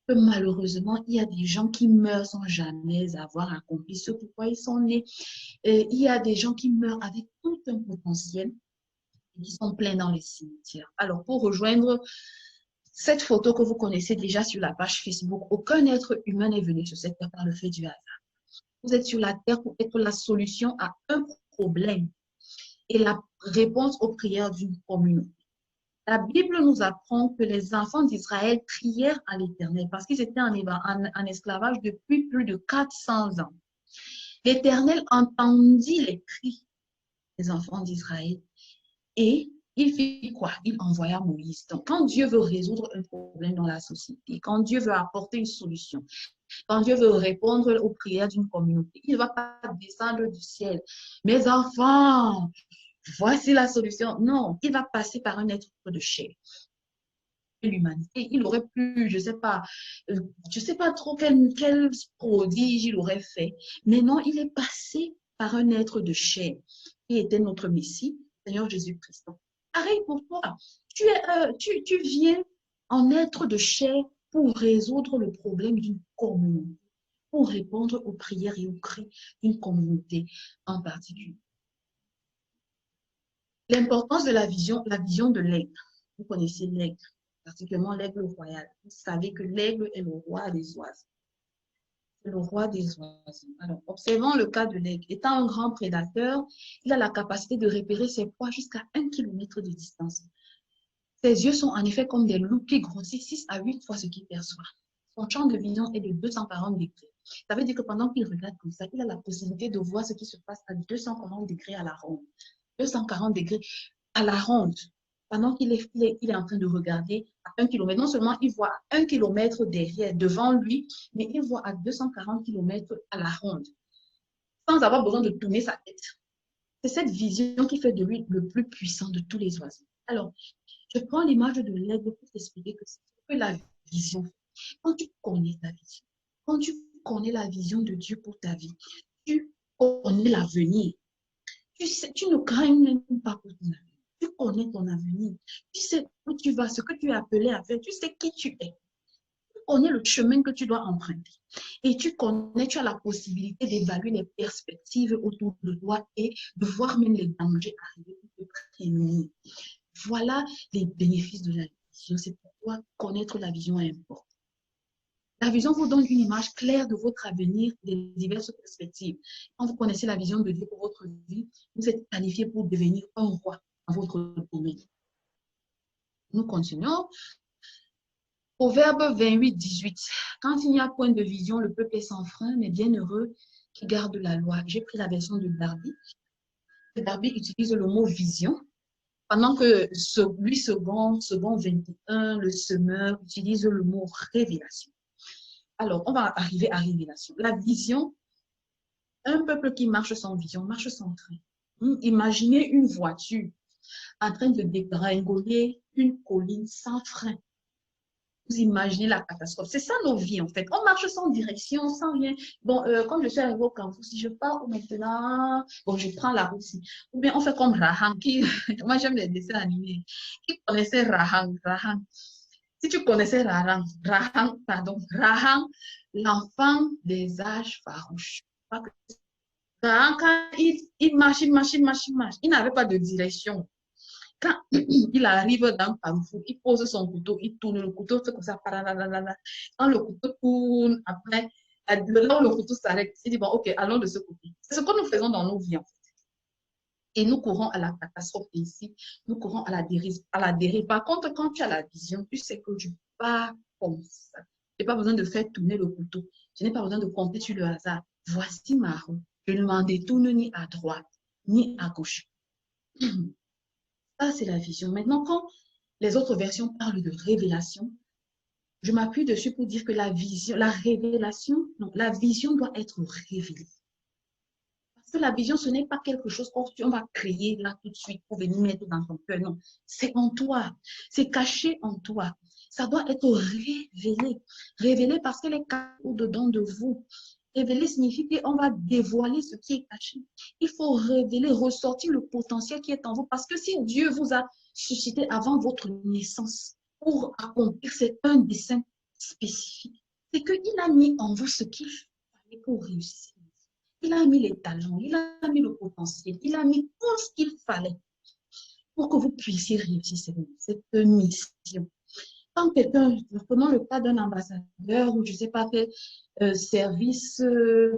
Que malheureusement, il y a des gens qui meurent sans jamais avoir accompli ce pourquoi ils sont nés. Il y a des gens qui meurent avec tout un potentiel et qui sont pleins dans les cimetières. Alors, pour rejoindre cette photo que vous connaissez déjà sur la page Facebook, aucun être humain n'est venu sur cette terre par le fait du hasard. Vous êtes sur la terre pour être la solution à un problème et la réponse aux prières d'une communauté. La Bible nous apprend que les enfants d'Israël crièrent à l'Éternel parce qu'ils étaient en esclavage depuis plus de 400 ans. L'Éternel entendit les cris les enfants d'Israël. Et il fit quoi? Il envoya Moïse. Donc, quand Dieu veut résoudre un problème dans la société, quand Dieu veut apporter une solution, quand Dieu veut répondre aux prières d'une communauté, il ne va pas descendre du ciel. Mes enfants, voici la solution. Non, il va passer par un être de chair. L'humanité, il aurait pu, je sais pas trop quel prodige il aurait fait, mais non, il est passé par un être de chair qui était notre Messie, Seigneur Jésus-Christ. Pareil pour toi, tu viens en être de chair pour résoudre le problème d'une communauté, pour répondre aux prières et aux cris d'une communauté en particulier. L'importance de la vision de l'aigle. Vous connaissez l'aigle, particulièrement l'aigle royal. Vous savez que l'aigle est le roi des oiseaux. C'est le roi des oiseaux. Alors, observons le cas de l'aigle. Étant un grand prédateur, il a la capacité de repérer ses proies jusqu'à 1 kilomètre de distance. Ses yeux sont en effet comme des loups qui grossissent 6 à 8 fois ce qu'il perçoit. Son champ de vision est de 240 degrés. Ça veut dire que pendant qu'il regarde comme ça, il a la possibilité de voir ce qui se passe à 240 degrés à la ronde. 240 degrés à la ronde. Pendant qu'il est en train de regarder à 1 kilomètre, non seulement il voit à 1 kilomètre derrière, devant lui, mais il voit à 240 kilomètres à la ronde, sans avoir besoin de tourner sa tête. C'est cette vision qui fait de lui le plus puissant de tous les oiseaux. Alors, je prends l'image de l'aigle pour t'expliquer que c'est ce que la vision. Quand tu connais ta vision, quand tu connais la vision de Dieu pour ta vie, tu connais l'avenir. Tu ne crains même pas pour ton avenir. Tu connais ton avenir. Tu sais où tu vas, ce que tu es appelé à faire. Tu sais qui tu es. Tu connais le chemin que tu dois emprunter. Et tu as la possibilité d'évaluer les perspectives autour de toi et de voir même les dangers arriver pour te prémunir. Voilà les bénéfices de la vision. C'est pourquoi connaître la vision est important. La vision vous donne une image claire de votre avenir, des diverses perspectives. Quand vous connaissez la vision de Dieu pour votre vie, vous êtes qualifié pour devenir un roi dans votre domaine. Nous continuons. Proverbe 28, 18. Quand il n'y a point de vision, le peuple est sans frein, mais bienheureux qui garde la loi. J'ai pris la version de Darby. Darby utilise le mot vision, pendant que lui, second 21, le semeur, utilise le mot révélation. Alors, on va arriver à révélation. La vision, un peuple qui marche sans vision, marche sans train. Imaginez une voiture en train de dégringoler une colline sans frein. Vous imaginez la catastrophe. C'est ça nos vies, en fait. On marche sans direction, sans rien. Bon, comme je suis arrivée au campus, si je pars maintenant, bon, je prends la route ici. Ou bien on fait comme Rahang, moi j'aime les dessins animés. Qui connaissait Rahang? Rahang. Si tu connaissais Rahang, l'enfant des âges farouches. Rahang, quand il marche, il n'avait pas de direction. Quand il arrive dans Carrefour, il pose son couteau, il tourne le couteau, fait comme ça. Quand le couteau tourne, après, là où le couteau s'arrête, il dit, bon, ok, allons de ce côté. C'est ce que nous faisons dans nos vies, en fait. Et nous courons à la catastrophe ici, nous courons à la dérive. Par contre, quand tu as la vision, tu sais que tu pars comme ça. Je n'ai pas besoin de faire tourner le couteau. Je n'ai pas besoin de compter sur le hasard. Voici ma route. Je ne m'en détourne ni à droite, ni à gauche. Ça, c'est la vision. Maintenant, quand les autres versions parlent de révélation, je m'appuie dessus pour dire que la vision doit être révélée. Parce que la vision, ce n'est pas quelque chose qu'on va créer là tout de suite pour venir mettre dans ton cœur. Non, c'est en toi. C'est caché en toi. Ça doit être révélé. Révélé parce qu'elle est cachée au-dedans de vous. Révéler signifie qu'on va dévoiler ce qui est caché. Il faut révéler, ressortir le potentiel qui est en vous. Parce que si Dieu vous a suscité avant votre naissance pour accomplir un dessein spécifique, c'est qu'il a mis en vous ce qu'il fallait pour réussir. Il a mis les talents, il a mis le potentiel, il a mis tout ce qu'il fallait pour que vous puissiez réussir cette mission. Quand quelqu'un, prenons le cas d'un ambassadeur ou je ne sais pas quel service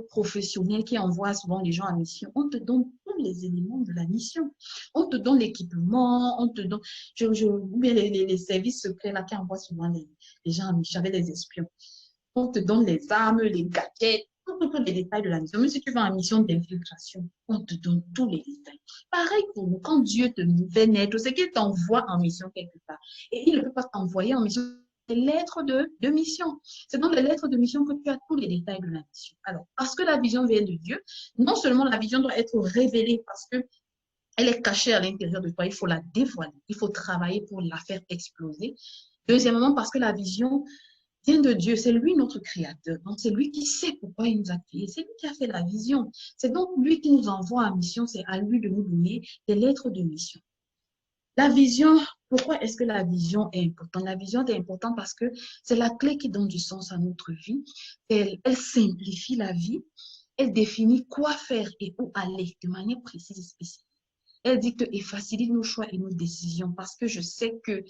professionnel qui envoie souvent les gens en mission, on te donne tous les éléments de la mission. On te donne l'équipement, on te donne, les services secrets là qui envoient souvent les gens en mission avec les espions. On te donne les armes, les gadgets, tous les détails de la mission. Même si tu vas en mission d'infiltration, on te donne tous les détails. Pareil pour nous, quand Dieu te fait naître, c'est qu'il t'envoie en mission quelque part. Et il ne peut pas t'envoyer en mission des lettres de mission. C'est dans les lettres de mission que tu as tous les détails de la mission. Alors, parce que la vision vient de Dieu, non seulement la vision doit être révélée parce que elle est cachée à l'intérieur de toi, il faut la dévoiler, il faut travailler pour la faire exploser. Deuxièmement, parce que la vision vient de Dieu, c'est lui notre créateur. Donc, c'est lui qui sait pourquoi il nous a créés, c'est lui qui a fait la vision. C'est donc lui qui nous envoie en mission, c'est à lui de nous donner des lettres de mission. La vision, pourquoi est-ce que la vision est importante? La vision est importante parce que c'est la clé qui donne du sens à notre vie. Elle simplifie la vie, elle définit quoi faire et où aller de manière précise et spécifique. Elle dit et facilite nos choix et nos décisions parce que je sais que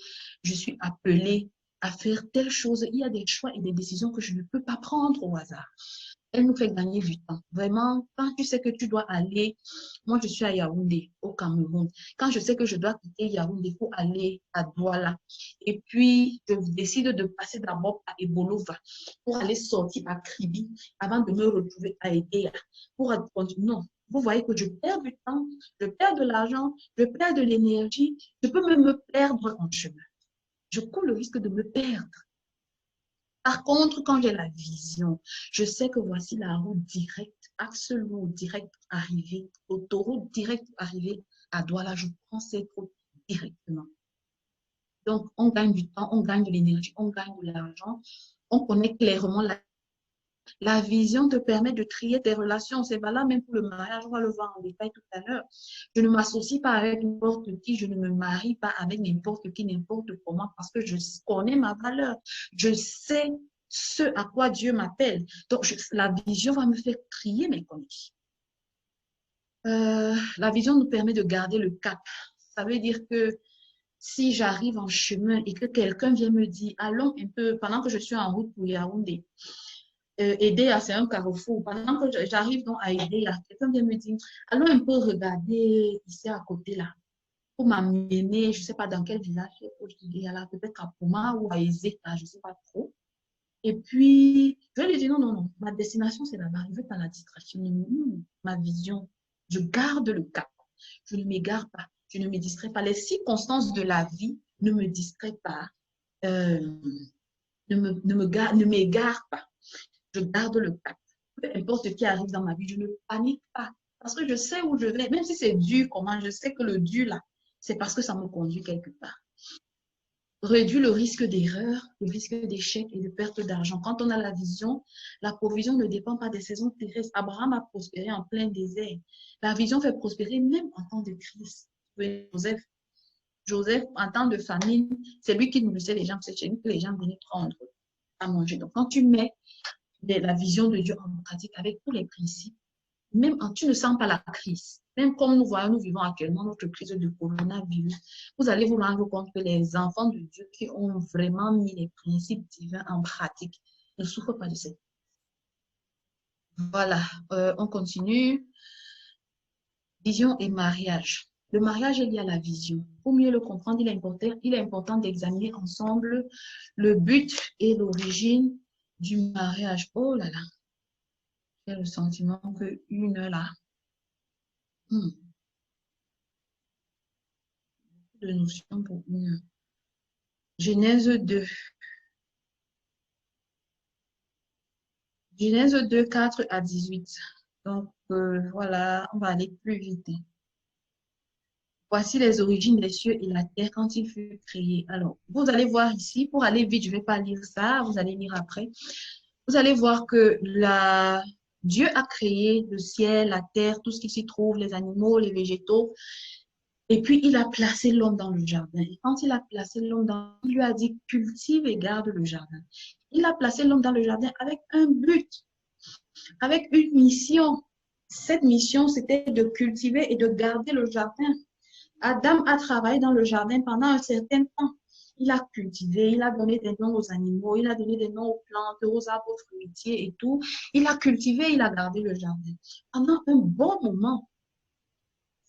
je suis appelée à faire telle chose. Il y a des choix et des décisions que je ne peux pas prendre au hasard. Elle nous fait gagner du temps. Vraiment, quand tu sais que tu dois aller, moi je suis à Yaoundé, au Cameroun. Quand je sais que je dois quitter Yaoundé pour aller à Douala, et puis je décide de passer d'abord à Ebolova pour aller sortir à Kribi avant de me retrouver à Edea pour continuer. Non, vous voyez que je perds du temps, je perds de l'argent, je perds de l'énergie, je peux même me perdre en chemin. Je cours le risque de me perdre. Par contre, quand j'ai la vision, je sais que voici la route directe, axe lourd direct arrivé, autoroute directe arrivée à Douala. Je prends cette route directement. Donc, on gagne du temps, on gagne de l'énergie, on gagne de l'argent. On connaît clairement la vision te permet de trier tes relations. C'est valable même pour le mariage. On va le voir en détail tout à l'heure. Je ne m'associe pas avec n'importe qui. Je ne me marie pas avec n'importe qui, n'importe comment, parce que je connais ma valeur. Je sais ce à quoi Dieu m'appelle. Donc, la vision va me faire trier mes connexions. La vision nous permet de garder le cap. Ça veut dire que si j'arrive en chemin et que quelqu'un vient me dire, allons un peu, pendant que je suis en route pour Yaoundé, Edea, c'est un carrefour. Pendant que j'arrive donc à Edea, quelqu'un vient me dire, allons un peu regarder ici à côté là, pour m'amener, je ne sais pas dans quel village, là, peut-être à Poma ou à Ezeka, je ne sais pas trop. Et puis, je lui dis, non, non, non, ma destination, c'est là-bas. Je veux pas la distraction. Ma vision, je garde le cap. Je ne m'égare pas. Je ne me distrais pas. Les circonstances de la vie ne me distraient pas. Ne m'égare pas. Je garde le cap. Peu importe qui arrive dans ma vie, je ne panique pas. Parce que je sais où je vais. Même si c'est dur, comment, je sais que le dur là, c'est parce que ça me conduit quelque part. Réduit le risque d'erreur, le risque d'échec et de perte d'argent. Quand on a la vision, la provision ne dépend pas des saisons terrestres. Abraham a prospéré en plein désert. La vision fait prospérer même en temps de crise. Joseph, en temps de famine, c'est lui qui nourrissait les gens. C'est chez lui que les gens venaient prendre à manger. Donc, quand tu mets la vision de Dieu en pratique avec tous les principes, même quand tu ne sens pas la crise, même comme nous vivons actuellement notre crise de coronavirus, vous allez vous rendre compte que les enfants de Dieu qui ont vraiment mis les principes divins en pratique ne souffrent pas de cette. Voilà, on continue. Vision et mariage. Le mariage est lié à la vision. Pour mieux le comprendre, il est important d'examiner ensemble le but et l'origine du mariage. Oh là là, j'ai le sentiment que une là. De notions pour une. Genèse 2. Genèse 2, 4 à 18. Donc, voilà, on va aller plus vite. Voici les origines des cieux et la terre quand il fut créé. Alors, vous allez voir ici, pour aller vite, je ne vais pas lire ça, vous allez lire après. Vous allez voir que Dieu a créé le ciel, la terre, tout ce qui s'y trouve, les animaux, les végétaux. Et puis, il a placé l'homme dans le jardin. Et quand il a placé l'homme dans, il lui a dit, cultive et garde le jardin. Il a placé l'homme dans le jardin avec un but, avec une mission. Cette mission, c'était de cultiver et de garder le jardin. Adam a travaillé dans le jardin pendant un certain temps. Il a cultivé, il a donné des noms aux animaux, il a donné des noms aux plantes, aux arbres fruitiers et tout. Il a cultivé, il a gardé le jardin. Pendant un bon moment,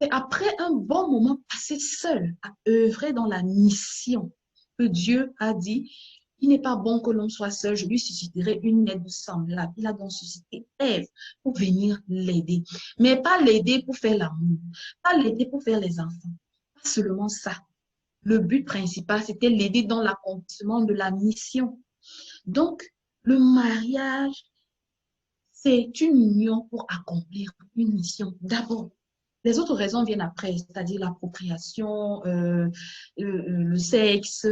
c'est après un bon moment passé seul à œuvrer dans la mission que Dieu a dit, Il n'est pas bon que l'on soit seul. Je lui susciterai une aide semblable. Il a donc suscité Ève pour venir l'aider. Mais pas l'aider pour faire l'amour. Pas l'aider pour faire les enfants. Pas seulement ça. Le but principal, c'était l'aider dans l'accomplissement de la mission. Donc, le mariage, c'est une union pour accomplir une mission. D'abord, les autres raisons viennent après, c'est-à-dire l'appropriation, le sexe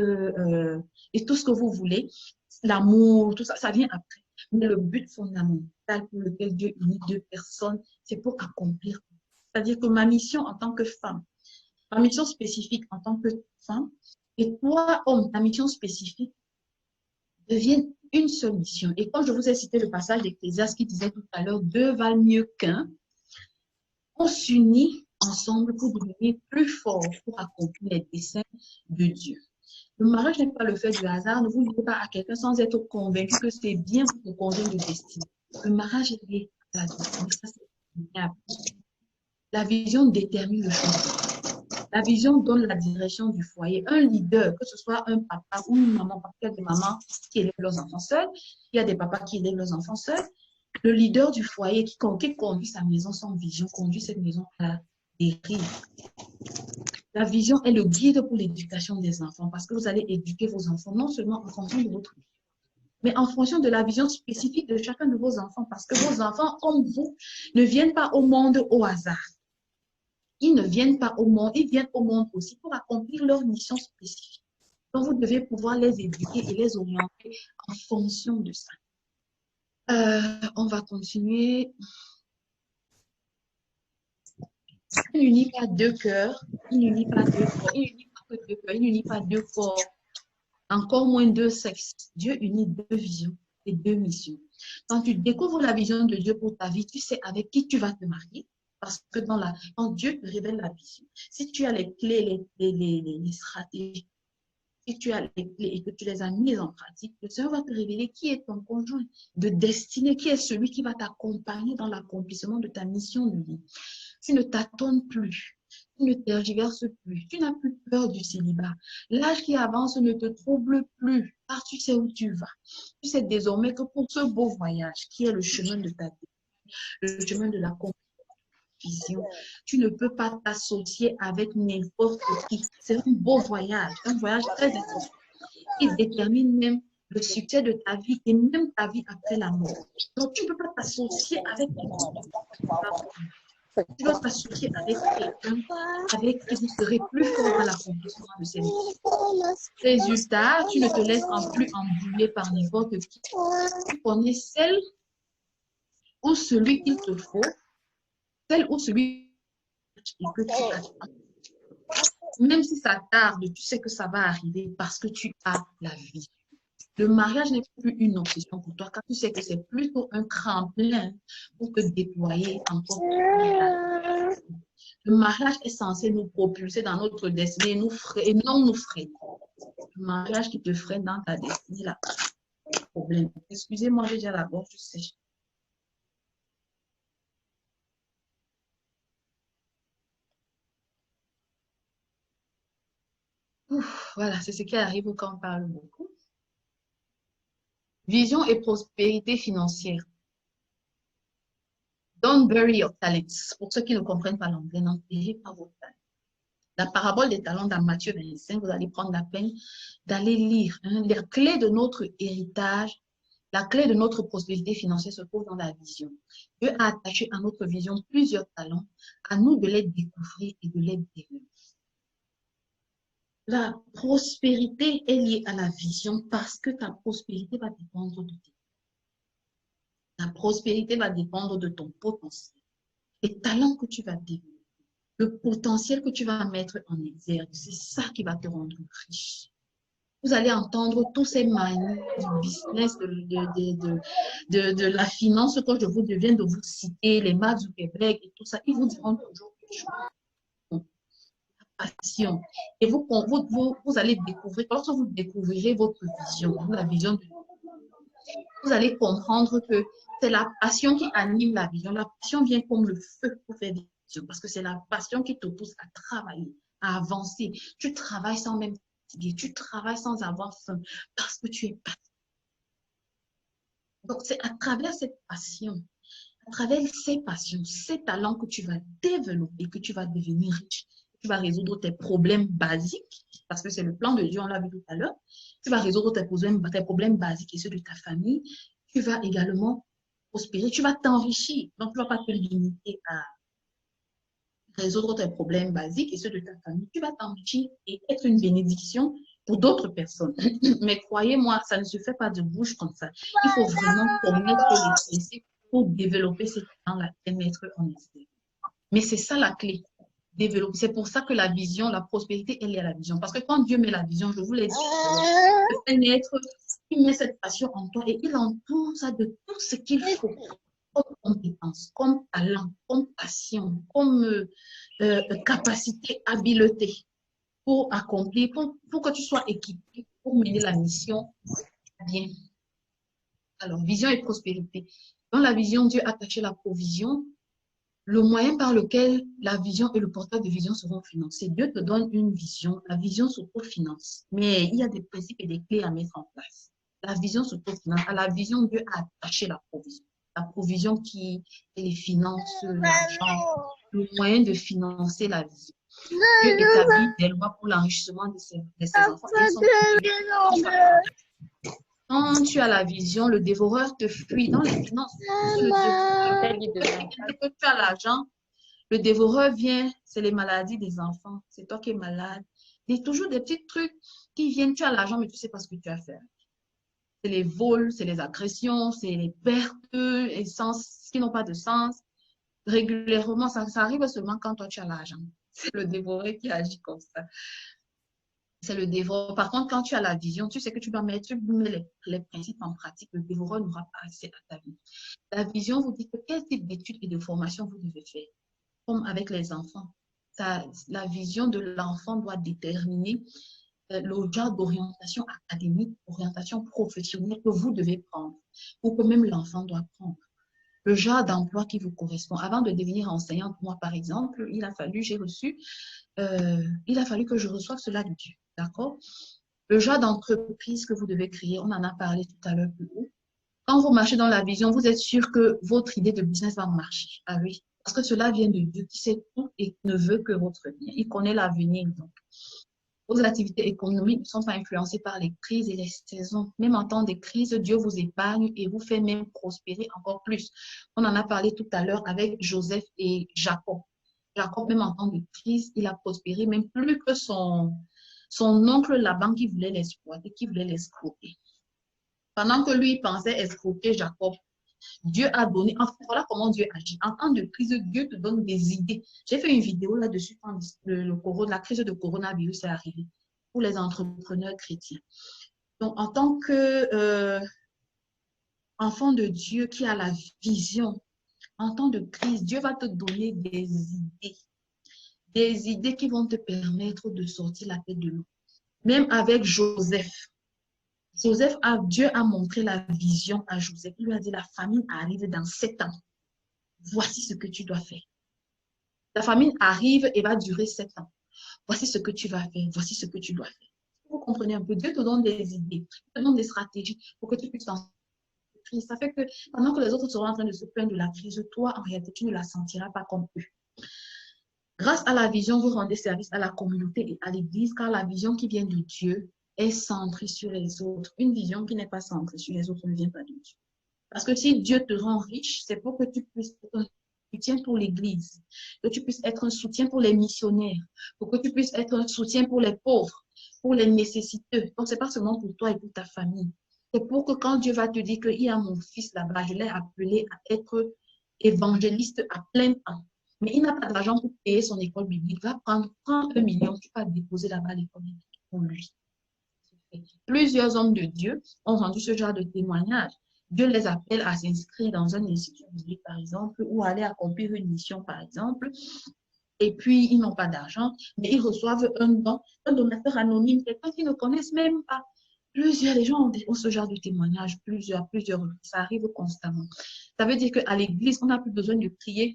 et tout ce que vous voulez, l'amour, tout ça, ça vient après. Mais le but fondamental pour lequel Dieu unit deux personnes, c'est pour accomplir. C'est-à-dire que ma mission en tant que femme, ma mission spécifique en tant que femme, et toi, homme, ta mission spécifique deviennent une seule mission. Et quand je vous ai cité le passage d'Ecclésiaste qui disait tout à l'heure, deux valent mieux qu'un, on s'unit ensemble pour devenir plus fort, pour accomplir les desseins de Dieu. Le mariage n'est pas le fait du hasard. Ne vous liez pas à quelqu'un sans être convaincu que c'est bien pour vous conjoint de destinée. Le mariage est lié à la destinée. Ça, c'est génial. La vision détermine le chemin. La vision donne la direction du foyer. Un leader, que ce soit un papa ou une maman, parce qu'il y a des mamans qui élèvent leurs enfants seuls, il y a des papas qui élèvent leurs enfants seuls. Le leader du foyer qui conduit sa maison sans vision, conduit cette maison à la dérive. La vision est le guide pour l'éducation des enfants parce que vous allez éduquer vos enfants non seulement en fonction de votre vie, mais en fonction de la vision spécifique de chacun de vos enfants parce que vos enfants, comme vous, ne viennent pas au monde au hasard. Ils ne viennent pas au monde, ils viennent au monde aussi pour accomplir leur mission spécifique. Donc, vous devez pouvoir les éduquer et les orienter en fonction de ça. On va continuer. Il n'unit pas deux cœurs, il n'unit pas deux corps, il n'unit pas que deux cœurs, il n'unit pas deux corps, encore moins deux sexes. Dieu unit deux visions et deux missions. Quand tu découvres la vision de Dieu pour ta vie, tu sais avec qui tu vas te marier. Parce que quand Dieu te révèle la vision, si tu as les clés, les stratégies, si tu as les clés et que tu les as mises en pratique, le Seigneur va te révéler qui est ton conjoint de destinée, qui est celui qui va t'accompagner dans l'accomplissement de ta mission de vie. Tu ne tâtonnes plus, tu ne tergiverses plus, tu n'as plus peur du célibat. L'âge qui avance ne te trouble plus, car tu sais où tu vas. Tu sais désormais que pour ce beau voyage, qui est le chemin de ta vie, le chemin de la vision, tu ne peux pas t'associer avec n'importe qui. C'est un beau voyage, un voyage très important qui détermine même le succès de ta vie et même ta vie après la mort. Donc, tu ne peux pas t'associer avec tu dois t'associer avec quelqu'un avec qui vous serez plus fort dans l'accomplissement de ces missions. Résultat, tu ne te laisses plus embrouiller par n'importe qui. Tu connais celle ou celui qu'il te faut, celle ou celui que tu attends. Même si ça tarde, tu sais que ça va arriver parce que tu as la vie. Le mariage n'est plus une obsession pour toi, car tu sais que c'est plutôt un tremplin pour te déployer encore plus. Le mariage est censé nous propulser dans notre destinée et non nous freiner. Le mariage qui te freine dans ta destinée, là, problème. Excusez-moi, j'ai déjà la gorge sèche. Voilà, c'est ce qui arrive quand on parle beaucoup. Vision et prospérité financière. Don't bury your talents. Pour ceux qui ne comprennent pas l'anglais, n'enterrez pas vos talents. La parabole des talents dans Matthieu 25, vous allez prendre la peine d'aller lire. Les clés de notre héritage, la clé de notre prospérité financière se trouve dans la vision. Dieu a attaché à notre vision plusieurs talents, à nous de les découvrir et de les développer. La prospérité est liée à la vision parce que ta prospérité va dépendre de toi. La prospérité va dépendre de ton potentiel, les talents que tu vas développer, le potentiel que tu vas mettre en exergue. C'est ça qui va te rendre riche. Vous allez entendre tous ces manies du business, de la finance que je vous viens de vous citer, les Mark Zuckerberg et tout ça. Ils vous diront toujours quelque chose. Passion. Et vous allez découvrir, lorsque vous découvrirez votre vision, la vision de vous allez comprendre que c'est la passion qui anime la vision. La passion vient comme le feu pour faire vision, parce que c'est la passion qui te pousse à travailler, à avancer. Tu travailles sans même fatigué. Tu travailles sans avoir faim parce que tu es passionné. Donc, c'est à travers cette passion, à travers ces passions, ces talents que tu vas développer, que tu vas devenir riche. Tu vas résoudre tes problèmes basiques, parce que c'est le plan de Dieu, on l'a vu tout à l'heure. Tu vas résoudre tes problèmes basiques et ceux de ta famille. Tu vas également prospérer, tu vas t'enrichir. Donc, tu ne vas pas te limiter à résoudre tes problèmes basiques et ceux de ta famille. Tu vas t'enrichir et être une bénédiction pour d'autres personnes. Mais croyez-moi, ça ne se fait pas de bouche comme ça. Il faut vraiment connaître les principes pour développer ces talents-là et mettre en essai. Mais c'est ça la clé. Développer. C'est pour ça que la vision, la prospérité, elle est à la vision. Parce que quand Dieu met la vision, je vous l'ai dit, il fait naître, il met cette passion en toi et il entoure ça de tout ce qu'il faut. Comme compétence, comme talent, comme passion, comme capacité, habileté pour accomplir, pour que tu sois équipé, pour mener la mission bien. Alors, vision et prospérité. Dans la vision, Dieu a attaché la provision, le moyen par lequel la vision et le portail de vision seront financés. Dieu te donne une vision, la vision s'autofinance, mais il y a des principes et des clés à mettre en place. La vision s'autofinance. À la vision, Dieu a attaché la provision. La provision qui est les finances, l'argent, le moyen de financer la vision. Dieu établit des lois pour l'enrichissement de ses enfants. Quand tu as la vision, le dévoreur te fuit dans les finances. Dès que tu as l'argent, le dévoreur vient, c'est les maladies des enfants. C'est toi qui es malade. Il y a toujours des petits trucs qui viennent. Tu as l'argent, mais tu ne sais pas ce que tu as fait. C'est les vols, c'est les agressions, c'est les pertes qui n'ont pas de sens. Régulièrement, ça arrive seulement quand toi tu as l'argent. C'est le dévoreur qui agit comme ça. C'est le dévoreur. Par contre, quand tu as la vision, tu sais que tu dois mettre les principes en pratique. Le dévoreur n'aura pas accès à ta vie. La vision vous dit que quel type d'études et de formation vous devez faire. Comme avec les enfants. La vision de l'enfant doit déterminer le genre d'orientation académique, orientation professionnelle que vous devez prendre ou que même l'enfant doit prendre. Le genre d'emploi qui vous correspond. Avant de devenir enseignante, moi, par exemple, il a fallu que je reçoive cela de Dieu. D'accord? Le genre d'entreprise que vous devez créer, on en a parlé tout à l'heure plus haut. Quand vous marchez dans la vision, vous êtes sûr que votre idée de business va marcher. Ah oui, parce que cela vient de Dieu qui sait tout et ne veut que votre bien. Il connaît l'avenir. Donc, vos activités économiques ne sont pas influencées par les crises et les saisons. Même en temps de crise, Dieu vous épargne et vous fait même prospérer encore plus. On en a parlé tout à l'heure avec Joseph et Jacob. Jacob, même en temps de crise, il a prospéré, même plus que son oncle Laban qui voulait l'exploiter, qui voulait l'escroquer. Pendant que lui pensait escroquer Jacob, Dieu a donné, en fait, voilà comment Dieu agit. En temps de crise, Dieu te donne des idées. J'ai fait une vidéo là-dessus quand la crise de coronavirus est arrivée pour les entrepreneurs chrétiens. Donc, en tant que enfant de Dieu qui a la vision, en temps de crise, Dieu va te donner des idées qui vont te permettre de sortir la tête de l'eau. Même avec Joseph. Dieu a montré la vision à Joseph. Il lui a dit, la famine arrive dans 7 ans. Voici ce que tu dois faire. La famine arrive et va durer 7 ans. Voici ce que tu vas faire. Voici ce que tu dois faire. Vous comprenez un peu. Dieu te donne des idées, te donne des stratégies pour que tu puisses en crise. Ça fait que pendant que les autres seront en train de se plaindre de la crise, toi, en réalité, tu ne la sentiras pas comme eux. Grâce à la vision, vous rendez service à la communauté et à l'Église, car la vision qui vient de Dieu est centrée sur les autres. Une vision qui n'est pas centrée sur les autres ne vient pas de Dieu. Parce que si Dieu te rend riche, c'est pour que tu puisses être un soutien pour l'Église, que tu puisses être un soutien pour les missionnaires, pour que tu puisses être un soutien pour les pauvres, pour les nécessiteux. Donc, ce n'est pas seulement pour toi et pour ta famille. C'est pour que quand Dieu va te dire qu'il y a mon fils là-bas, je l'ai appelé à être évangéliste à plein temps. Mais il n'a pas d'argent pour payer son école biblique. Va prendre 1 million, tu vas déposer là-bas l'école biblique pour lui. Plusieurs hommes de Dieu ont rendu ce genre de témoignage. Dieu les appelle à s'inscrire dans un institut biblique, par exemple, ou à aller accomplir une mission, par exemple. Et puis, ils n'ont pas d'argent, mais ils reçoivent un don, un donateur anonyme, quelqu'un qu'ils ne connaissent même pas. Plusieurs gens ont ce genre de témoignage, plusieurs, ça arrive constamment. Ça veut dire qu'à l'église, on n'a plus besoin de prier.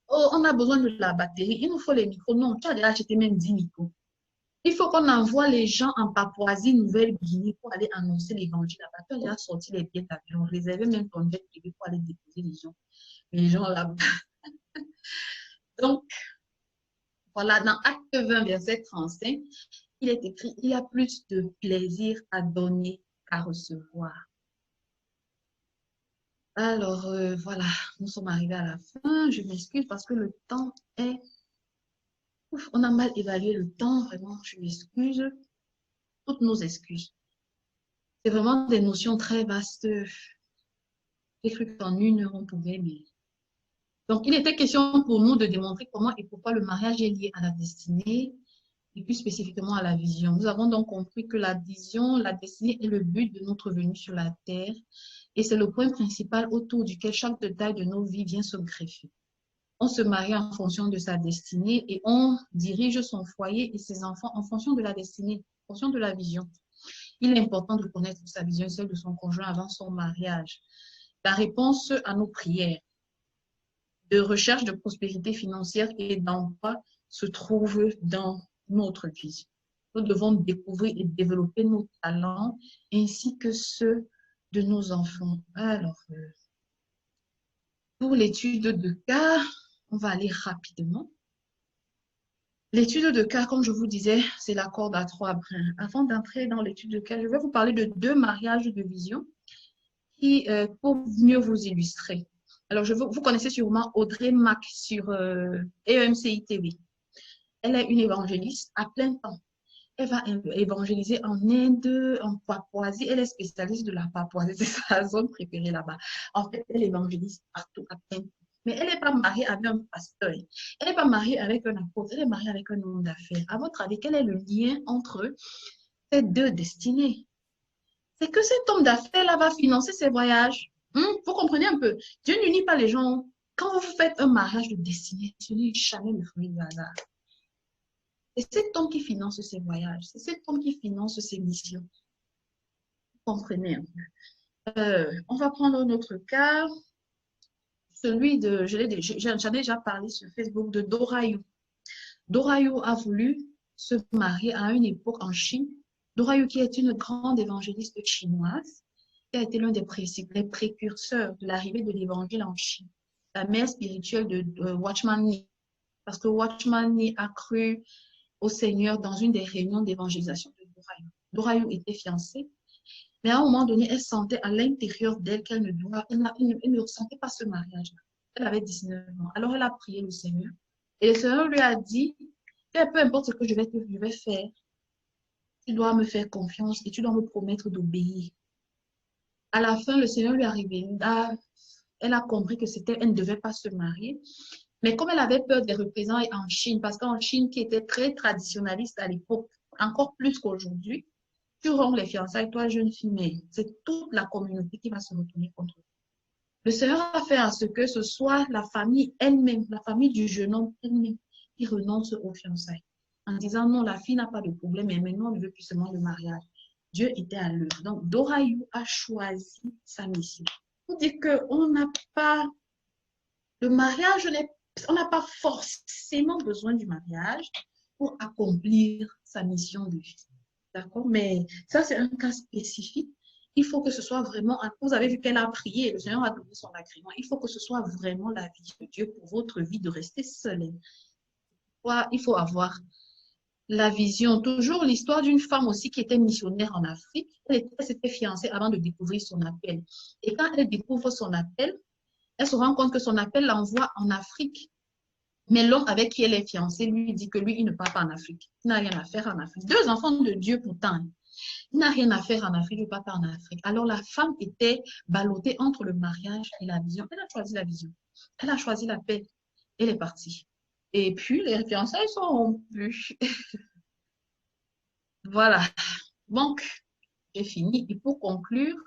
Oh, on a besoin de la batterie, il nous faut les micros. Non, tu as déjà acheté même 10 micros. Il faut qu'on envoie les gens en Papouasie-Nouvelle-Guinée pour aller annoncer l'évangile là-bas. Quand il a sorti les billets d'avion, réservé même ton jet privé pour aller déposer les gens là-bas. Donc, voilà, dans Acte 20, verset 35, il est écrit, il y a plus de plaisir à donner qu'à recevoir. Alors, voilà, nous sommes arrivés à la fin. Je m'excuse parce que le temps est... Ouf, on a mal évalué le temps, vraiment, je m'excuse. Toutes nos excuses. C'est vraiment des notions très vastes. J'ai cru qu'en 1 heure, on pouvait, mais... Donc, il était question pour nous de démontrer comment et pourquoi le mariage est lié à la destinée et plus spécifiquement à la vision. Nous avons donc compris que la vision, la destinée est le but de notre venue sur la terre et c'est le point principal autour duquel chaque détail de nos vies vient se greffer. On se marie en fonction de sa destinée et on dirige son foyer et ses enfants en fonction de la destinée, en fonction de la vision. Il est important de connaître sa vision et celle de son conjoint avant son mariage. La réponse à nos prières de recherche de prospérité financière et d'emploi se trouve dans notre vie. Nous devons découvrir et développer nos talents ainsi que ceux de nos enfants. Alors, pour l'étude de cas, on va aller rapidement. L'étude de cas, comme je vous disais, c'est la corde à 3 brins. Avant d'entrer dans l'étude de cas, je vais vous parler de 2 mariages de vision qui, pour mieux vous illustrer. Alors, vous connaissez sûrement Audrey Mack sur EMCI TV. Elle est une évangéliste à plein temps. Elle va évangéliser en Inde, en Papouasie. Elle est spécialiste de la Papouasie. C'est sa zone préférée là-bas. En fait, elle évangélise partout à plein temps. Mais elle n'est pas mariée avec un pasteur. Elle n'est pas mariée avec un apôtre. Elle est mariée avec un homme d'affaires. À votre avis, quel est le lien entre ces 2 destinées? C'est que cet homme d'affaires-là va financer ses voyages. Vous comprenez un peu? Dieu n'unit pas les gens. Quand vous faites un mariage de destinée, ce n'est jamais le fruit du hasard. C'est cet homme qui finance ses voyages. C'est cet homme qui finance ses missions. Vous comprenez un peu? On va prendre un autre cas. Celui de, j'en ai déjà parlé sur Facebook, de Dorayu. Dorayu a voulu se marier à une époque en Chine. Dorayu, qui est une grande évangéliste chinoise, qui a été l'un des précurseurs de l'arrivée de l'évangile en Chine. La mère spirituelle de Watchman Nee. Parce que Watchman Nee a cru au Seigneur dans une des réunions d'évangélisation de Dorayu. Dorayu était fiancée, mais à un moment donné, elle sentait à l'intérieur d'elle qu'elle ne ressentait pas ce mariage-là. Elle avait 19 ans. Alors, elle a prié le Seigneur. Et le Seigneur lui a dit, peu importe ce que je vais faire, tu dois me faire confiance et tu dois me promettre d'obéir. À la fin, le Seigneur lui a révélé, elle a compris que elle ne devait pas se marier. Mais comme elle avait peur des représailles en Chine, parce qu'en Chine, qui était très traditionnaliste à l'époque, encore plus qu'aujourd'hui, tu romps les fiançailles, toi, jeune fille, mais c'est toute la communauté qui va se retourner contre toi. Le Seigneur a fait à ce que ce soit la famille elle-même, la famille du jeune homme elle-même, qui renonce aux fiançailles. En disant non, la fille n'a pas de problème, mais maintenant, on ne veut plus seulement le mariage. Dieu était à l'œuvre. Donc, Dorayu a choisi sa mission. Pour dire qu'on n'a pas, le mariage, on n'a pas forcément besoin du mariage pour accomplir sa mission de vie. D'accord? Mais ça, c'est un cas spécifique. Il faut que ce soit vraiment, vous avez vu qu'elle a prié, le Seigneur a donné son agrément. Il faut que ce soit vraiment la vie de Dieu pour votre vie, de rester seule. Il faut avoir la vision. Toujours l'histoire d'une femme aussi qui était missionnaire en Afrique. Elle s'était fiancée avant de découvrir son appel. Et quand elle découvre son appel, elle se rend compte que son appel l'envoie en Afrique. Mais l'homme avec qui elle est fiancée lui dit que lui, il ne part pas en Afrique. Il n'a rien à faire en Afrique. 2 enfants de Dieu pourtant. Il n'a rien à faire en Afrique, il ne part pas en Afrique. Alors la femme était ballottée entre le mariage et la vision. Elle a choisi la vision. Elle a choisi la paix. Elle est partie. Et puis les fiançailles sont rompues. Voilà. Donc, j'ai fini. Et pour conclure,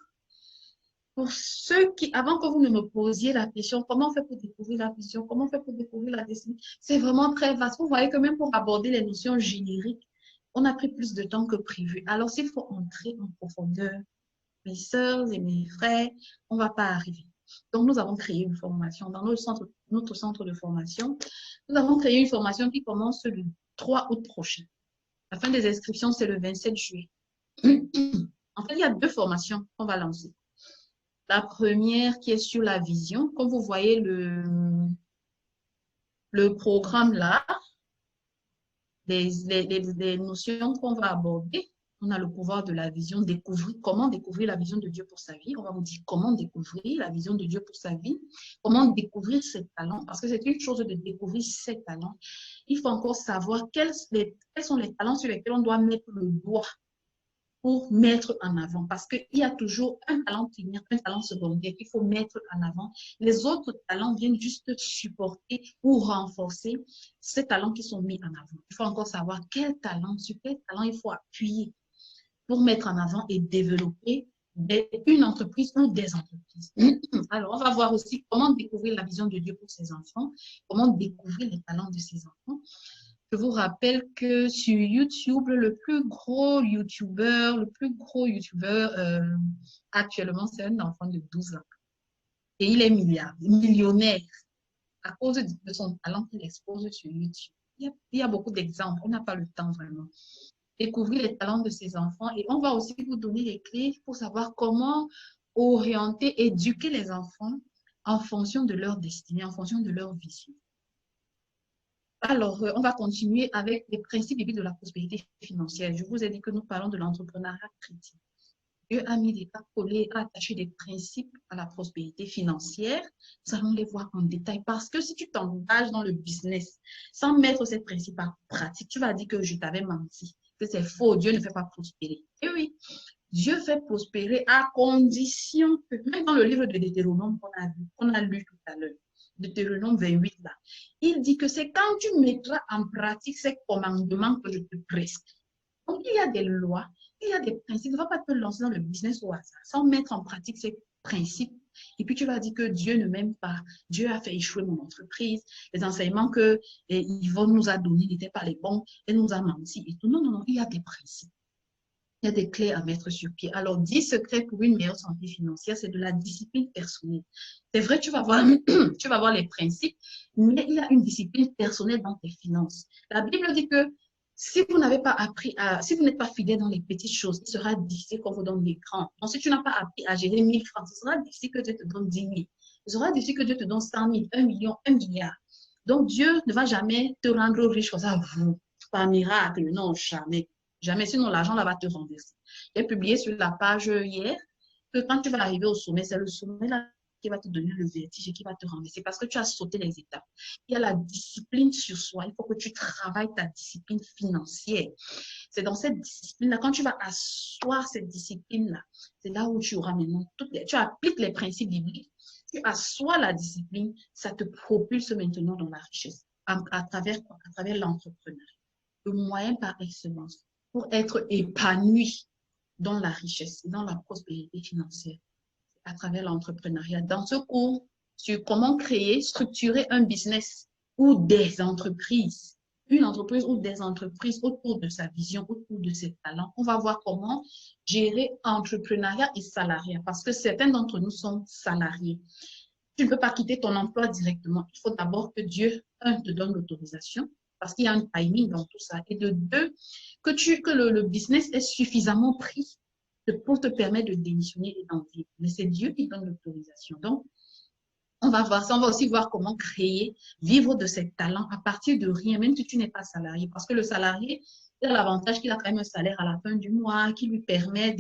pour ceux qui, avant que vous ne me posiez la question, comment on fait pour découvrir la vision, comment on fait pour découvrir la destinée, c'est vraiment très vaste. Vous voyez que même pour aborder les notions génériques, on a pris plus de temps que prévu. Alors, s'il faut entrer en profondeur, mes sœurs et mes frères, on ne va pas arriver. Donc, nous avons créé une formation dans notre centre de formation. Nous avons créé une formation qui commence le 3 août prochain. La fin des inscriptions, c'est le 27 juillet. En fait, il y a 2 formations qu'on va lancer. La première qui est sur la vision. Comme vous voyez le programme là, les notions qu'on va aborder. On a le pouvoir de la vision, comment découvrir la vision de Dieu pour sa vie. On va vous dire comment découvrir la vision de Dieu pour sa vie, comment découvrir ses talents, parce que c'est une chose de découvrir ses talents. Il faut encore savoir quels sont les talents sur lesquels on doit mettre le doigt pour mettre en avant, parce qu'il y a toujours un talent primaire, un talent secondaire qu'il faut mettre en avant. Les autres talents viennent juste supporter ou renforcer ces talents qui sont mis en avant. Il faut encore savoir sur quel talent il faut appuyer pour mettre en avant et développer une entreprise ou des entreprises. Alors, on va voir aussi comment découvrir la vision de Dieu pour ses enfants, comment découvrir les talents de ses enfants. Je vous rappelle que sur YouTube, le plus gros YouTuber actuellement, c'est un enfant de 12 ans. Et il est millionnaire à cause de son talent qu'il expose sur YouTube. Il y a beaucoup d'exemples. On n'a pas le temps vraiment. Découvrir les talents de ses enfants. Et on va aussi vous donner les clés pour savoir comment orienter, éduquer les enfants en fonction de leur destinée, en fonction de leur vision. Alors, on va continuer avec les principes bibliques de la prospérité financière. Je vous ai dit que nous parlons de l'entrepreneuriat chrétien. Dieu a mis des cas collés, a attaché des principes à la prospérité financière. Nous allons les voir en détail parce que si tu t'engages dans le business sans mettre ces principes en pratique, tu vas dire que je t'avais menti, que c'est faux, Dieu ne fait pas prospérer. Et oui, Dieu fait prospérer à condition que, même dans le livre de Deutéronome qu'on a lu tout à l'heure, Deutéronome 28 là, il dit que c'est quand tu mettras en pratique ces commandements que je te prescris. Donc, il y a des lois, il y a des principes. Tu ne vas pas te lancer dans le business au hasard sans mettre en pratique ces principes. Et puis, tu vas dire que Dieu ne m'aime pas. Dieu a fait échouer mon entreprise. Les enseignements que Yvonne nous a donnés n'étaient pas les bons. Elle nous a menti et tout. Non, non, non. Il y a des principes. Il y a des clés à mettre sur pied. Alors, 10 secrets pour une meilleure santé financière, c'est de la discipline personnelle. C'est vrai, tu vas voir les principes, mais il y a une discipline personnelle dans tes finances. La Bible dit que si vous n'avez pas appris si vous n'êtes pas fidèle dans les petites choses, il sera difficile qu'on vous donne les grands. Donc, si tu n'as pas appris à gérer 1000 francs, ce sera difficile que Dieu te donne 10 000. Ce sera difficile que Dieu te donne 100 000, 1 million, 1 milliard. Donc, Dieu ne va jamais te rendre riche comme ça, vous, par miracle. Non, jamais. Jamais, sinon l'argent là va te renverser. J'ai publié sur la page hier que quand tu vas arriver au sommet, c'est le sommet là qui va te donner le vertige et qui va te renverser parce que tu as sauté les étapes. Il y a la discipline sur soi. Il faut que tu travailles ta discipline financière. C'est dans cette discipline-là, quand tu vas asseoir cette discipline-là, c'est là où tu auras maintenant tu appliques les principes bibliques, tu assois la discipline, ça te propulse maintenant dans la richesse à travers l'entrepreneuriat. Le moyen par excellence pour être épanoui dans la richesse, dans la prospérité financière, à travers l'entrepreneuriat. Dans ce cours, sur comment créer, structurer un business ou des entreprises, une entreprise ou des entreprises autour de sa vision, autour de ses talents. On va voir comment gérer entrepreneuriat et salariat, parce que certains d'entre nous sont salariés. Tu ne peux pas quitter ton emploi directement. Il faut d'abord que Dieu, un, te donne l'autorisation, parce qu'il y a un timing dans tout ça. Et de deux, que le business est suffisamment pris pour te permettre de démissionner et d'en vivre. Mais c'est Dieu qui donne l'autorisation. Donc, on va voir ça. On va aussi voir comment créer, vivre de ses talents à partir de rien, même si tu n'es pas salarié. Parce que le salarié, il a l'avantage qu'il a quand même un salaire à la fin du mois qui lui permet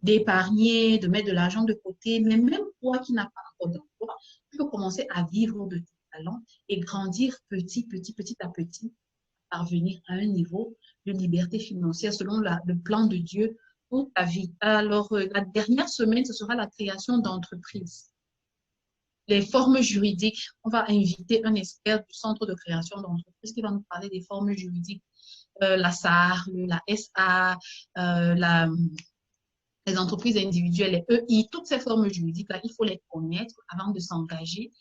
d'épargner, de mettre de l'argent de côté. Mais même toi qui n'as pas encore d'emploi, tu peux commencer à vivre de tes talents et grandir petit à petit, parvenir à un niveau de liberté financière selon le plan de Dieu pour ta vie. Alors, la dernière semaine, ce sera la création d'entreprises. Les formes juridiques, on va inviter un expert du Centre de création d'entreprises qui va nous parler des formes juridiques, la SAR, la SA, les entreprises individuelles, les EI, toutes ces formes juridiques-là, il faut les connaître avant de s'engager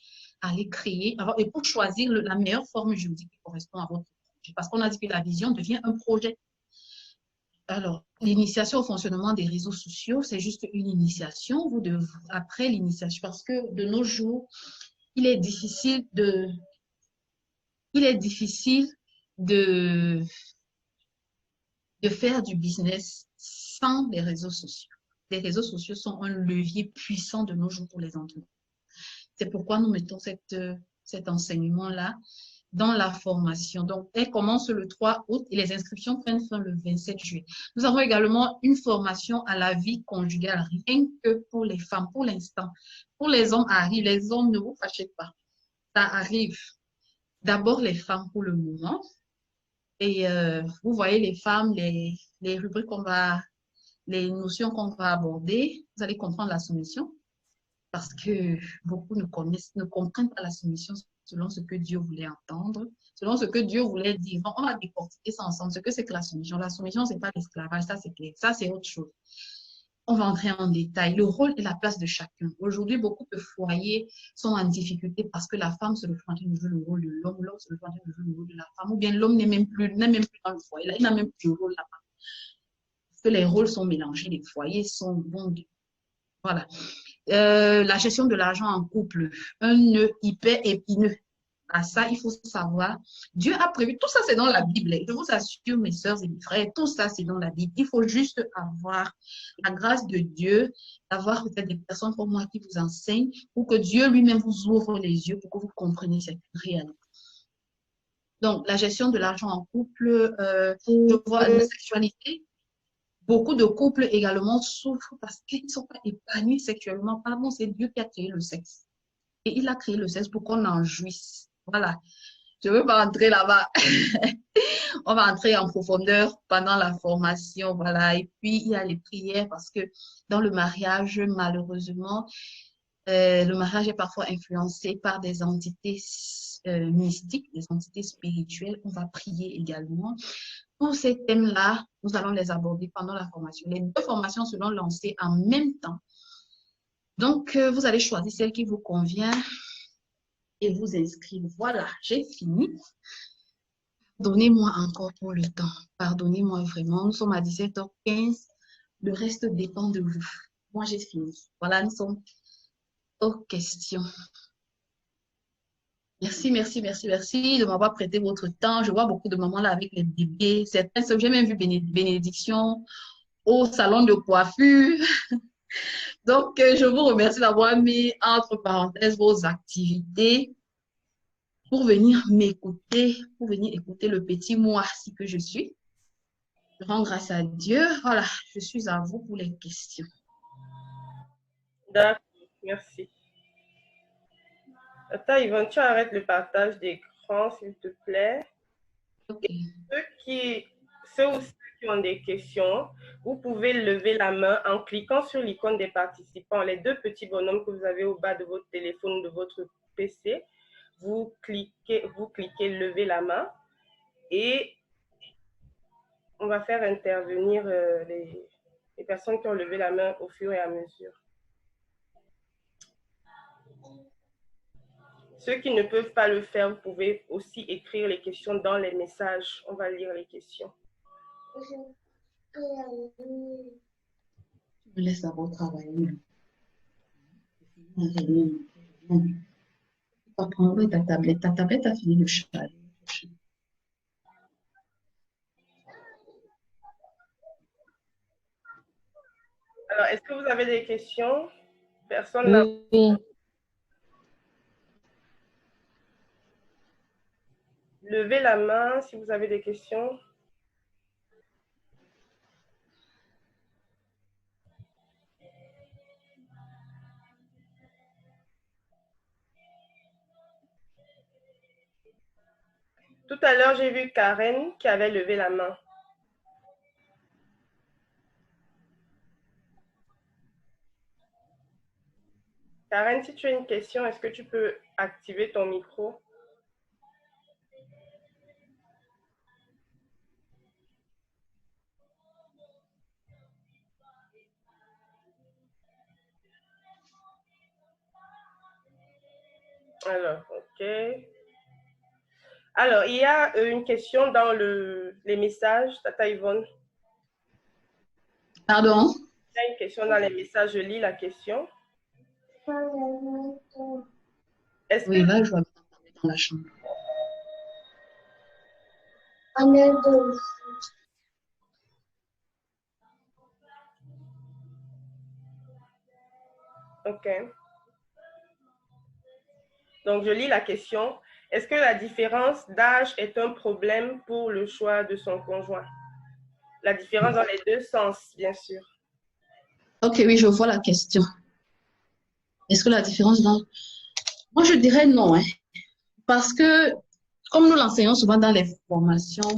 à les créer et pour choisir la meilleure forme juridique qui correspond à votre projet. Parce qu'on a dit que la vision devient un projet. Alors, l'initiation au fonctionnement des réseaux sociaux, c'est juste une initiation. Après l'initiation, parce que de nos jours, il est difficile de de faire du business sans les réseaux sociaux. Les réseaux sociaux sont un levier puissant de nos jours pour les entreprises. C'est pourquoi nous mettons cet enseignement-là dans la formation. Donc, elle commence le 3 août et les inscriptions prennent fin le 27 juillet. Nous avons également une formation à la vie conjugale, rien que pour les femmes, pour l'instant. Pour les hommes, arrive. Les hommes, ne vous fâchez pas. Ça arrive. D'abord, les femmes pour le moment. Et vous voyez les femmes, les rubriques les notions qu'on va aborder, vous allez comprendre la soumission parce que beaucoup ne comprennent pas la soumission selon ce que Dieu voulait entendre, selon ce que Dieu voulait dire. Donc, on va décortiquer ça ensemble. Ce que c'est que la soumission. La soumission, c'est pas l'esclavage, ça c'est clair. Ça, c'est autre chose. On va entrer en détail. Le rôle et la place de chacun. Aujourd'hui, beaucoup de foyers sont en difficulté parce que la femme se retrouve en train de jouer le rôle de l'homme, l'homme se retrouve en train de jouer le rôle de la femme, ou bien l'homme n'est même plus dans le foyer. Là, il n'a même plus de rôle là-bas. Parce que les rôles sont mélangés, les foyers sont bons. Voilà. La gestion de l'argent en couple, un nœud hyper épineux. À ça, il faut savoir. Dieu a prévu, tout ça c'est dans la Bible. Je vous assure, mes sœurs et mes frères, tout ça c'est dans la Bible. Il faut juste avoir la grâce de Dieu, d'avoir peut-être des personnes comme moi qui vous enseignent, pour que Dieu lui-même vous ouvre les yeux, pour que vous compreniez cette réalité. Donc, la gestion de l'argent en couple, je vois la sexualité. Beaucoup de couples également souffrent parce qu'ils ne sont pas épanouis sexuellement. Pardon, c'est Dieu qui a créé le sexe. Et il a créé le sexe pour qu'on en jouisse. Voilà. Je ne veux pas entrer là-bas. On va entrer en profondeur pendant la formation. Voilà. Et puis, il y a les prières parce que dans le mariage, malheureusement, le mariage est parfois influencé par des entités mystiques, des entités spirituelles. On va prier également. Tous ces thèmes-là, nous allons les aborder pendant la formation. Les deux formations seront lancées en même temps. Donc, vous allez choisir celle qui vous convient et vous inscrire. Voilà, j'ai fini. Donnez-moi encore pour le temps. Pardonnez-moi vraiment. Nous sommes à 17h15. Le reste dépend de vous. Moi, j'ai fini. Voilà, nous sommes aux questions. Merci, merci, merci, merci de m'avoir prêté votre temps. Je vois beaucoup de mamans là avec les bébés. Certaines, j'ai même vu bénédiction au salon de coiffure. Donc, je vous remercie d'avoir mis entre parenthèses vos activités pour venir m'écouter, pour venir écouter le petit moi-ci que je suis. Je rends grâce à Dieu. Voilà, je suis à vous pour les questions. D'accord, merci. Attends, Yvonne, tu arrêtes le partage d'écran, s'il te plaît. Ok. Ceux ou celles qui ont des questions, vous pouvez lever la main en cliquant sur l'icône des participants, les deux petits bonhommes que vous avez au bas de votre téléphone ou de votre PC. Vous cliquez lever la main et on va faire intervenir les personnes qui ont levé la main au fur et à mesure. Ceux qui ne peuvent pas le faire, vous pouvez aussi écrire les questions dans les messages. On va lire les questions. Je me laisse d'abord travailler. Tu vas prendre ta tablette. Ta tablette a fini de charger. Alors, est-ce que vous avez des questions? Personne n'a... Oui. Levez la main si vous avez des questions. Tout à l'heure, j'ai vu Karen qui avait levé la main. Karen, si tu as une question, est-ce que tu peux activer ton micro? Alors, ok. Alors, il y a une question dans les messages, Tata Yvonne. Pardon? Il y a une question dans les messages, je lis la question. Est-ce Oui, que... là, je vais me dans la chambre. OK. Donc, je lis la question. Est-ce que la différence d'âge est un problème pour le choix de son conjoint? La différence dans les deux sens, bien sûr. Ok, oui, je vois la question. Est-ce que la différence dans... Moi, je dirais non, hein, parce que, comme nous l'enseignons souvent dans les formations,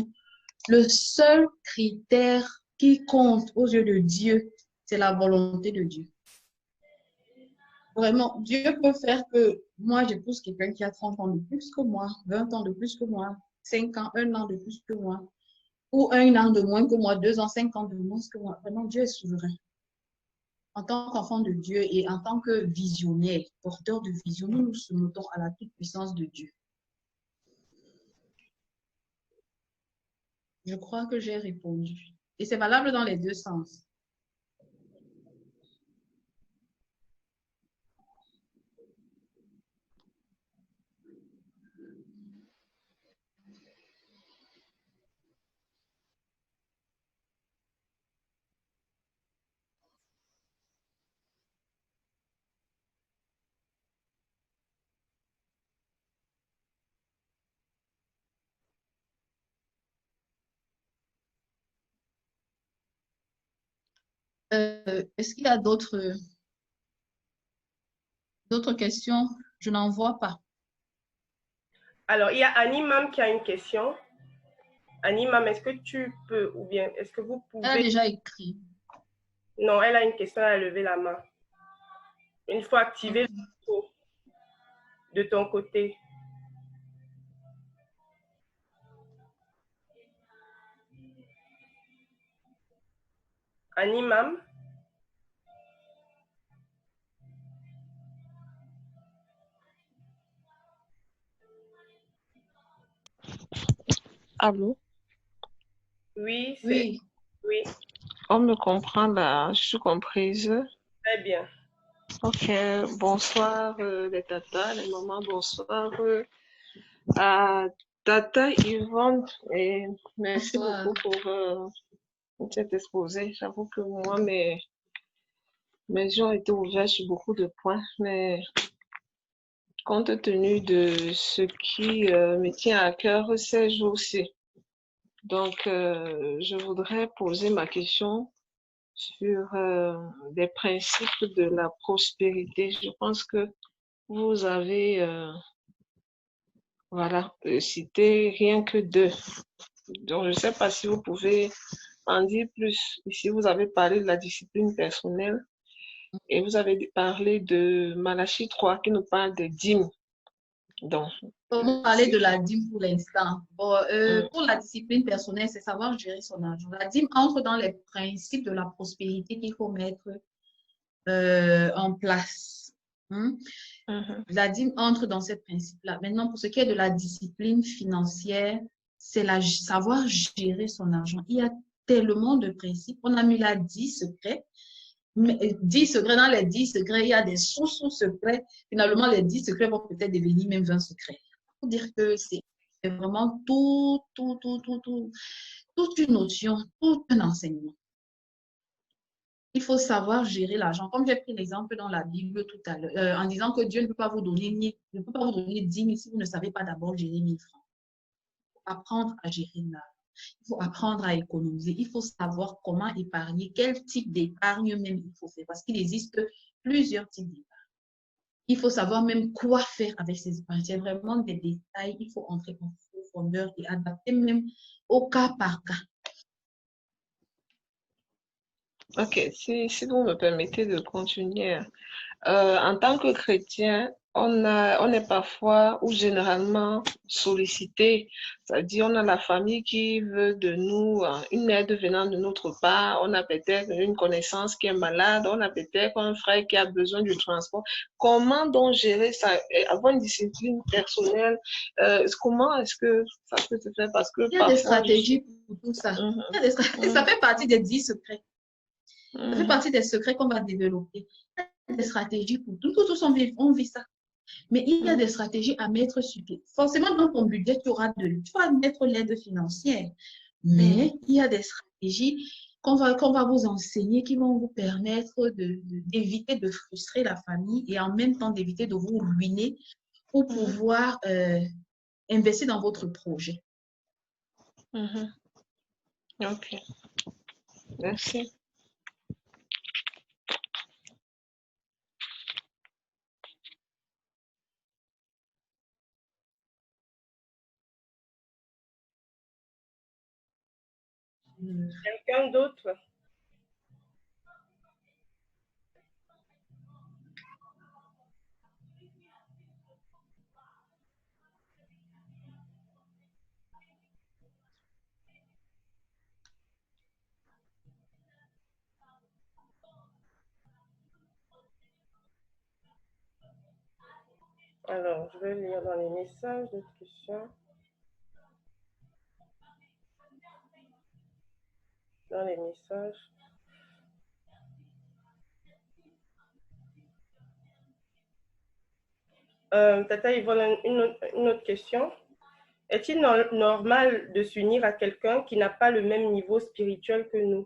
le seul critère qui compte aux yeux de Dieu, c'est la volonté de Dieu. Vraiment, Dieu peut faire que moi, j'épouse quelqu'un qui a 30 ans de plus que moi, 20 ans de plus que moi, 5 ans, 1 an de plus que moi, ou 1 an de moins que moi, 2 ans, 5 ans de moins que moi. Vraiment, Dieu est souverain. En tant qu'enfant de Dieu et en tant que visionnaire, porteur de vision, nous nous soumettons à la toute-puissance de Dieu. Je crois que j'ai répondu. Et c'est valable dans les deux sens. Est-ce qu'il y a d'autres questions? Je n'en vois pas. Alors, il y a Animam qui a une question. Animam, est-ce que tu peux, ou bien est-ce que vous pouvez... Elle a déjà écrit. Non, elle a une question, elle a levé la main. Il faut activer le micro de ton côté. Animam. Allô? Oui, c'est... Oui. Oui, On me comprend là, je suis comprise. très bien. Ok, bonsoir les tatas, les mamans, bonsoir à Tata Yvonne et merci Bonsoir. beaucoup pour cet exposé. J'avoue que moi, mes yeux ont été ouverts sur beaucoup de points, mais compte tenu de ce qui me tient à cœur ces jours-ci, donc je voudrais poser ma question sur les principes de la prospérité. Je pense que vous avez cité rien que deux. Donc, je ne sais pas si vous pouvez en dire plus. Ici, vous avez parlé de la discipline personnelle et vous avez parlé de Malachie 3 qui nous parle des dîmes. Donc, On va parler de la dîme pour l'instant. Bon, mm, pour la discipline personnelle, c'est savoir gérer son argent. La dîme entre dans les principes de la prospérité qu'il faut mettre en place. Hein? mhm. La dîme entre dans ces principes-là. Maintenant, pour ce qui est de la discipline financière, c'est savoir gérer son argent. Il y a tellement de principes. On a mis là 10 secrets. Mais 10 secrets, dans les 10 secrets, il y a des sous-secrets. Finalement, les 10 secrets vont peut-être devenir même 20 secrets. Pour dire que c'est vraiment toute une notion, tout un enseignement. Il faut savoir gérer l'argent. Comme j'ai pris l'exemple dans la Bible tout à l'heure, en disant que Dieu ne peut pas vous donner 10 000 si vous ne savez pas d'abord gérer 1 000 francs. Apprendre à gérer l'argent. Il faut apprendre à économiser. Il faut savoir comment épargner, quel type d'épargne même il faut faire. Parce qu'il existe plusieurs types d'épargne. Il faut savoir même quoi faire avec ces épargnes. C'est vraiment des détails. Il faut entrer en profondeur et adapter même au cas par cas. Ok, si vous me permettez de continuer. En tant que chrétien, on est parfois ou généralement sollicité. C'est-à-dire, on a la famille qui veut de nous une aide venant de notre part. On a peut-être une connaissance qui est malade. On a peut-être un frère qui a besoin du transport. Comment donc gérer ça? Avoir une discipline personnelle, comment est-ce que ça peut se faire? Parce que Il y a des parfois, stratégies pour tout ça. Ça fait partie des 10 secrets. Ça fait partie des secrets qu'on va développer. Il y a des stratégies pour tout. Nous tous, on vit ça. Mais il y a des stratégies à mettre sur pied. Forcément, dans ton budget, tu vas mettre l'aide financière. Mais il y a des stratégies qu'on va vous enseigner, qui vont vous permettre d'éviter de frustrer la famille et en même temps d'éviter de vous ruiner pour pouvoir investir dans votre projet. Ok, merci. Quelqu'un d'autre? Alors, je vais lire dans les messages d'autres questions. Dans les messages. Tata Yvonne, une autre question. Est-il normal de s'unir à quelqu'un qui n'a pas le même niveau spirituel que nous?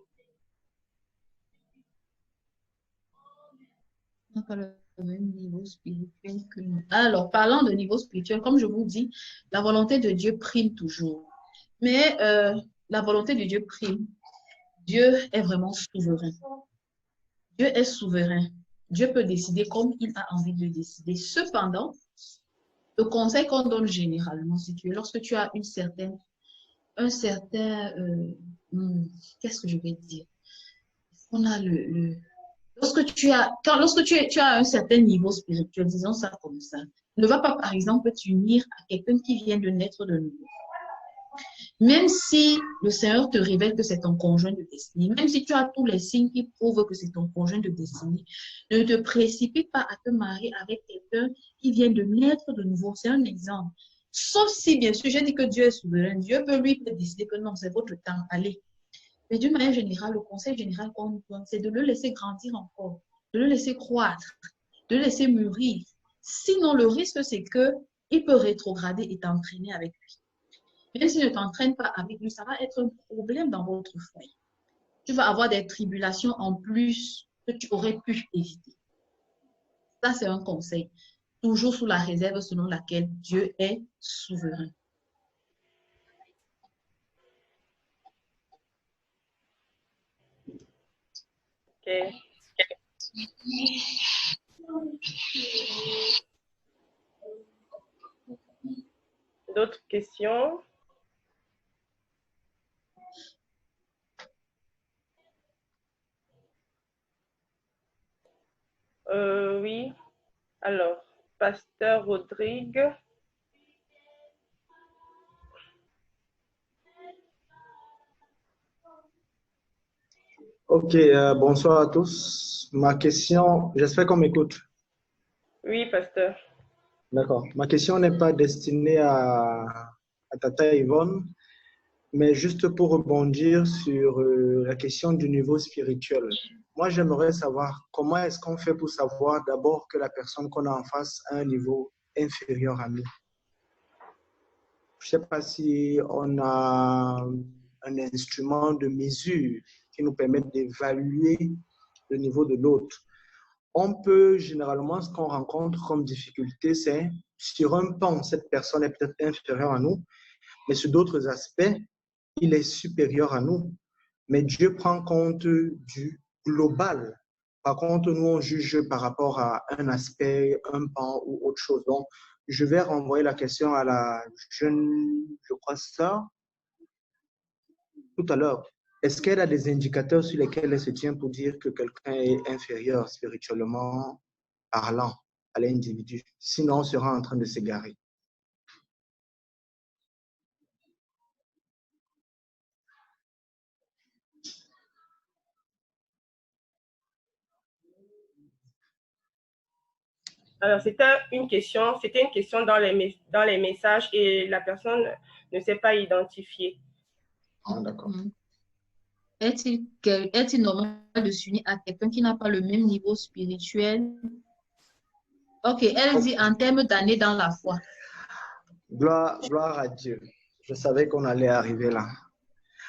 N'a pas le même niveau spirituel que nous. Alors, parlant de niveau spirituel, comme je vous dis, la volonté de Dieu prime toujours. Mais la volonté de Dieu prime. Dieu est vraiment souverain. Dieu est souverain. Dieu peut décider comme il a envie de décider. Cependant, le conseil qu'on donne généralement, c'est que lorsque tu as qu'est-ce que je vais dire? On a lorsque tu as un certain niveau spirituel, disons ça comme ça, ne va pas, par exemple, t'unir à quelqu'un qui vient de naître de nouveau. Même si le Seigneur te révèle que c'est ton conjoint de destinée, même si tu as tous les signes qui prouvent que c'est ton conjoint de destinée, ne te précipite pas à te marier avec quelqu'un qui vient de naître de nouveau. C'est un exemple. Sauf si, bien sûr, j'ai dit que Dieu est souverain. Dieu peut décider que non, c'est votre temps, allez. Mais d'une manière générale, le conseil général qu'on nous donne, c'est de le laisser grandir encore, de le laisser croître, de le laisser mûrir. Sinon, le risque, c'est qu'il peut rétrograder et t'entraîner avec lui. Même s'il ne t'entraîne pas avec lui, ça va être un problème dans votre foyer. Tu vas avoir des tribulations en plus que tu aurais pu éviter. Ça, c'est un conseil. Toujours sous la réserve selon laquelle Dieu est souverain. Ok. D'autres questions? Oui. Alors, Pasteur Rodrigue. Ok, bonsoir à tous. Ma question, j'espère qu'on m'écoute. Oui, Pasteur. D'accord. Ma question n'est pas destinée à Tata Yvonne, mais juste pour rebondir sur la question du niveau spirituel. Moi, j'aimerais savoir comment est-ce qu'on fait pour savoir d'abord que la personne qu'on a en face a un niveau inférieur à nous. Je ne sais pas si on a un instrument de mesure qui nous permet d'évaluer le niveau de l'autre. On peut généralement, ce qu'on rencontre comme difficulté, c'est sur un pan, cette personne est peut-être inférieure à nous, mais sur d'autres aspects, il est supérieur à nous. Mais Dieu prend compte du global. Par contre, nous, on juge par rapport à un aspect, un pan ou autre chose. Donc, je vais renvoyer la question à la jeune, je crois, sœur, tout à l'heure. Est-ce qu'elle a des indicateurs sur lesquels elle se tient pour dire que quelqu'un est inférieur spirituellement parlant à l'individu? Sinon, on sera en train de s'égarer. Alors, c'était une question dans les messages et la personne ne s'est pas identifiée. Ah, d'accord. Est-il normal de s'unir à quelqu'un qui n'a pas le même niveau spirituel? Ok, elle dit en termes d'années dans la foi. Gloire à Dieu. Je savais qu'on allait arriver là.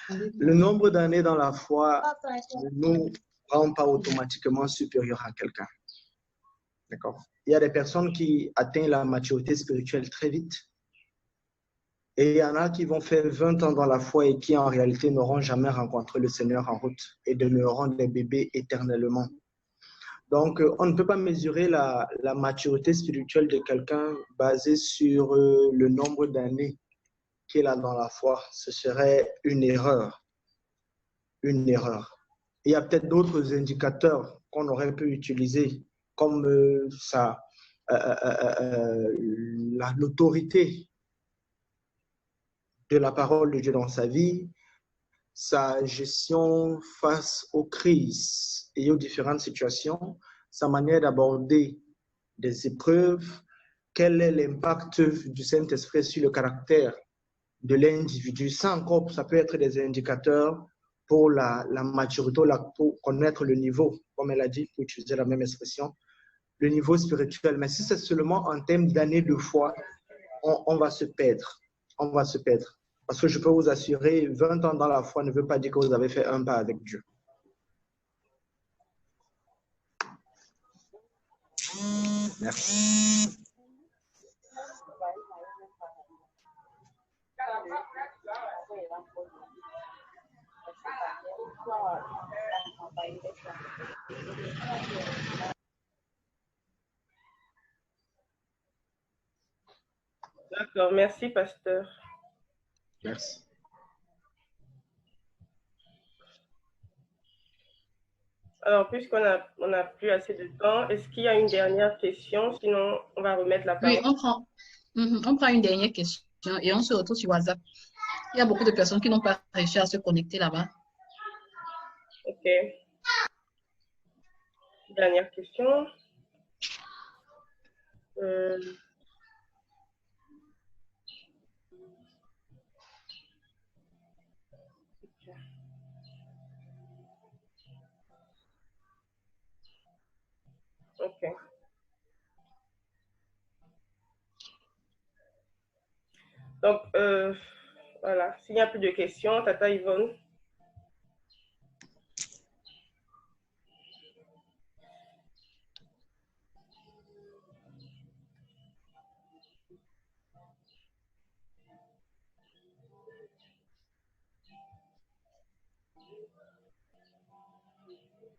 Le nombre d'années dans la foi ne nous rend pas automatiquement supérieur à quelqu'un. D'accord? Il y a des personnes qui atteignent la maturité spirituelle très vite. Et il y en a qui vont faire 20 ans dans la foi et qui en réalité n'auront jamais rencontré le Seigneur en route et demeureront des bébés éternellement. Donc, on ne peut pas mesurer la maturité spirituelle de quelqu'un basée sur le nombre d'années qu'il a dans la foi. Ce serait une erreur. Une erreur. Il y a peut-être d'autres indicateurs qu'on aurait pu utiliser, comme l'autorité de la parole de Dieu dans sa vie, sa gestion face aux crises et aux différentes situations, sa manière d'aborder des épreuves, quel est l'impact du Saint-Esprit sur le caractère de l'individu. Ça encore, ça peut être des indicateurs pour la maturité, pour connaître le niveau, comme elle a dit, pour utiliser la même expression, le niveau spirituel. Mais si c'est seulement en termes d'années de foi, on va se perdre. On va se perdre. Parce que je peux vous assurer, 20 ans dans la foi ne veut pas dire que vous avez fait un pas avec Dieu. Merci. D'accord, merci, pasteur. Merci. Alors, puisqu'on n'a plus assez de temps, est-ce qu'il y a une dernière question? Sinon, on va remettre la parole. Oui, on prend une dernière question et on se retrouve sur WhatsApp. Il y a beaucoup de personnes qui n'ont pas réussi à se connecter là-bas. OK. Dernière question. OK. Donc, voilà. S'il n'y a plus de questions, Tata Yvonne.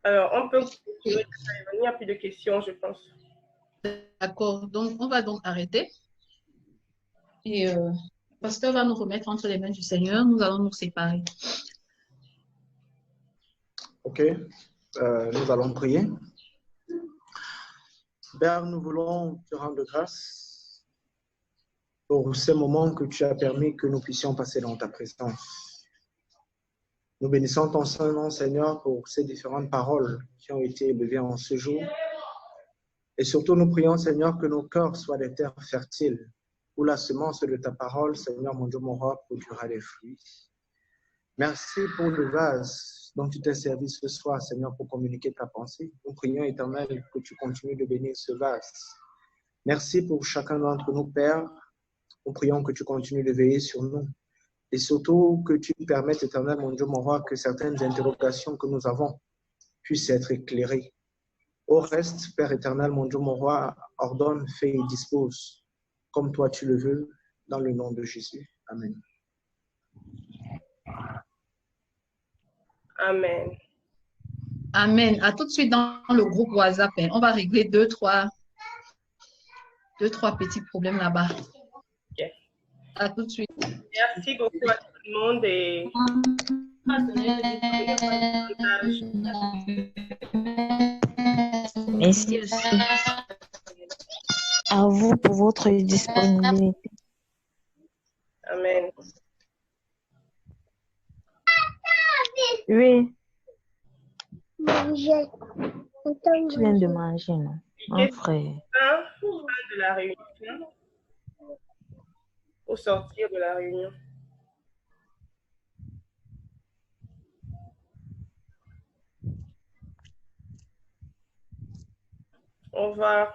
Alors, on peut continuer. Il n'y a plus de questions, je pense. D'accord. Donc, on va donc arrêter. Et le pasteur va nous remettre entre les mains du Seigneur. Nous allons nous séparer. OK. Nous allons prier. Père, nous voulons te rendre grâce pour ces moments que tu as permis que nous puissions passer dans ta présence. Nous bénissons ton Saint-Nom, Seigneur, pour ces différentes paroles qui ont été élevées en ce jour. Et surtout, nous prions, Seigneur, que nos cœurs soient des terres fertiles, où la semence de ta parole, Seigneur, mon Dieu, mon roi, produira des fruits. Merci pour le vase dont tu t'es servi ce soir, Seigneur, pour communiquer ta pensée. Nous prions, Éternel, que tu continues de bénir ce vase. Merci pour chacun d'entre nous, Père. Nous prions que tu continues de veiller sur nous. Et surtout, que tu permettes, Éternel, mon Dieu, mon roi, que certaines interrogations que nous avons puissent être éclairées. Au reste, Père éternel, mon Dieu, mon roi, ordonne, fais et dispose, comme toi tu le veux, dans le nom de Jésus. Amen. Amen. Amen. À tout de suite dans le groupe WhatsApp. On va régler deux, trois petits problèmes là-bas. Okay. À tout de suite. Merci beaucoup à tout le monde et Merci aussi à vous pour votre disponibilité. Amen. Oui. Tu viens de manger, non? Mon frère. Fin de la réunion. Au sortir de la réunion. On va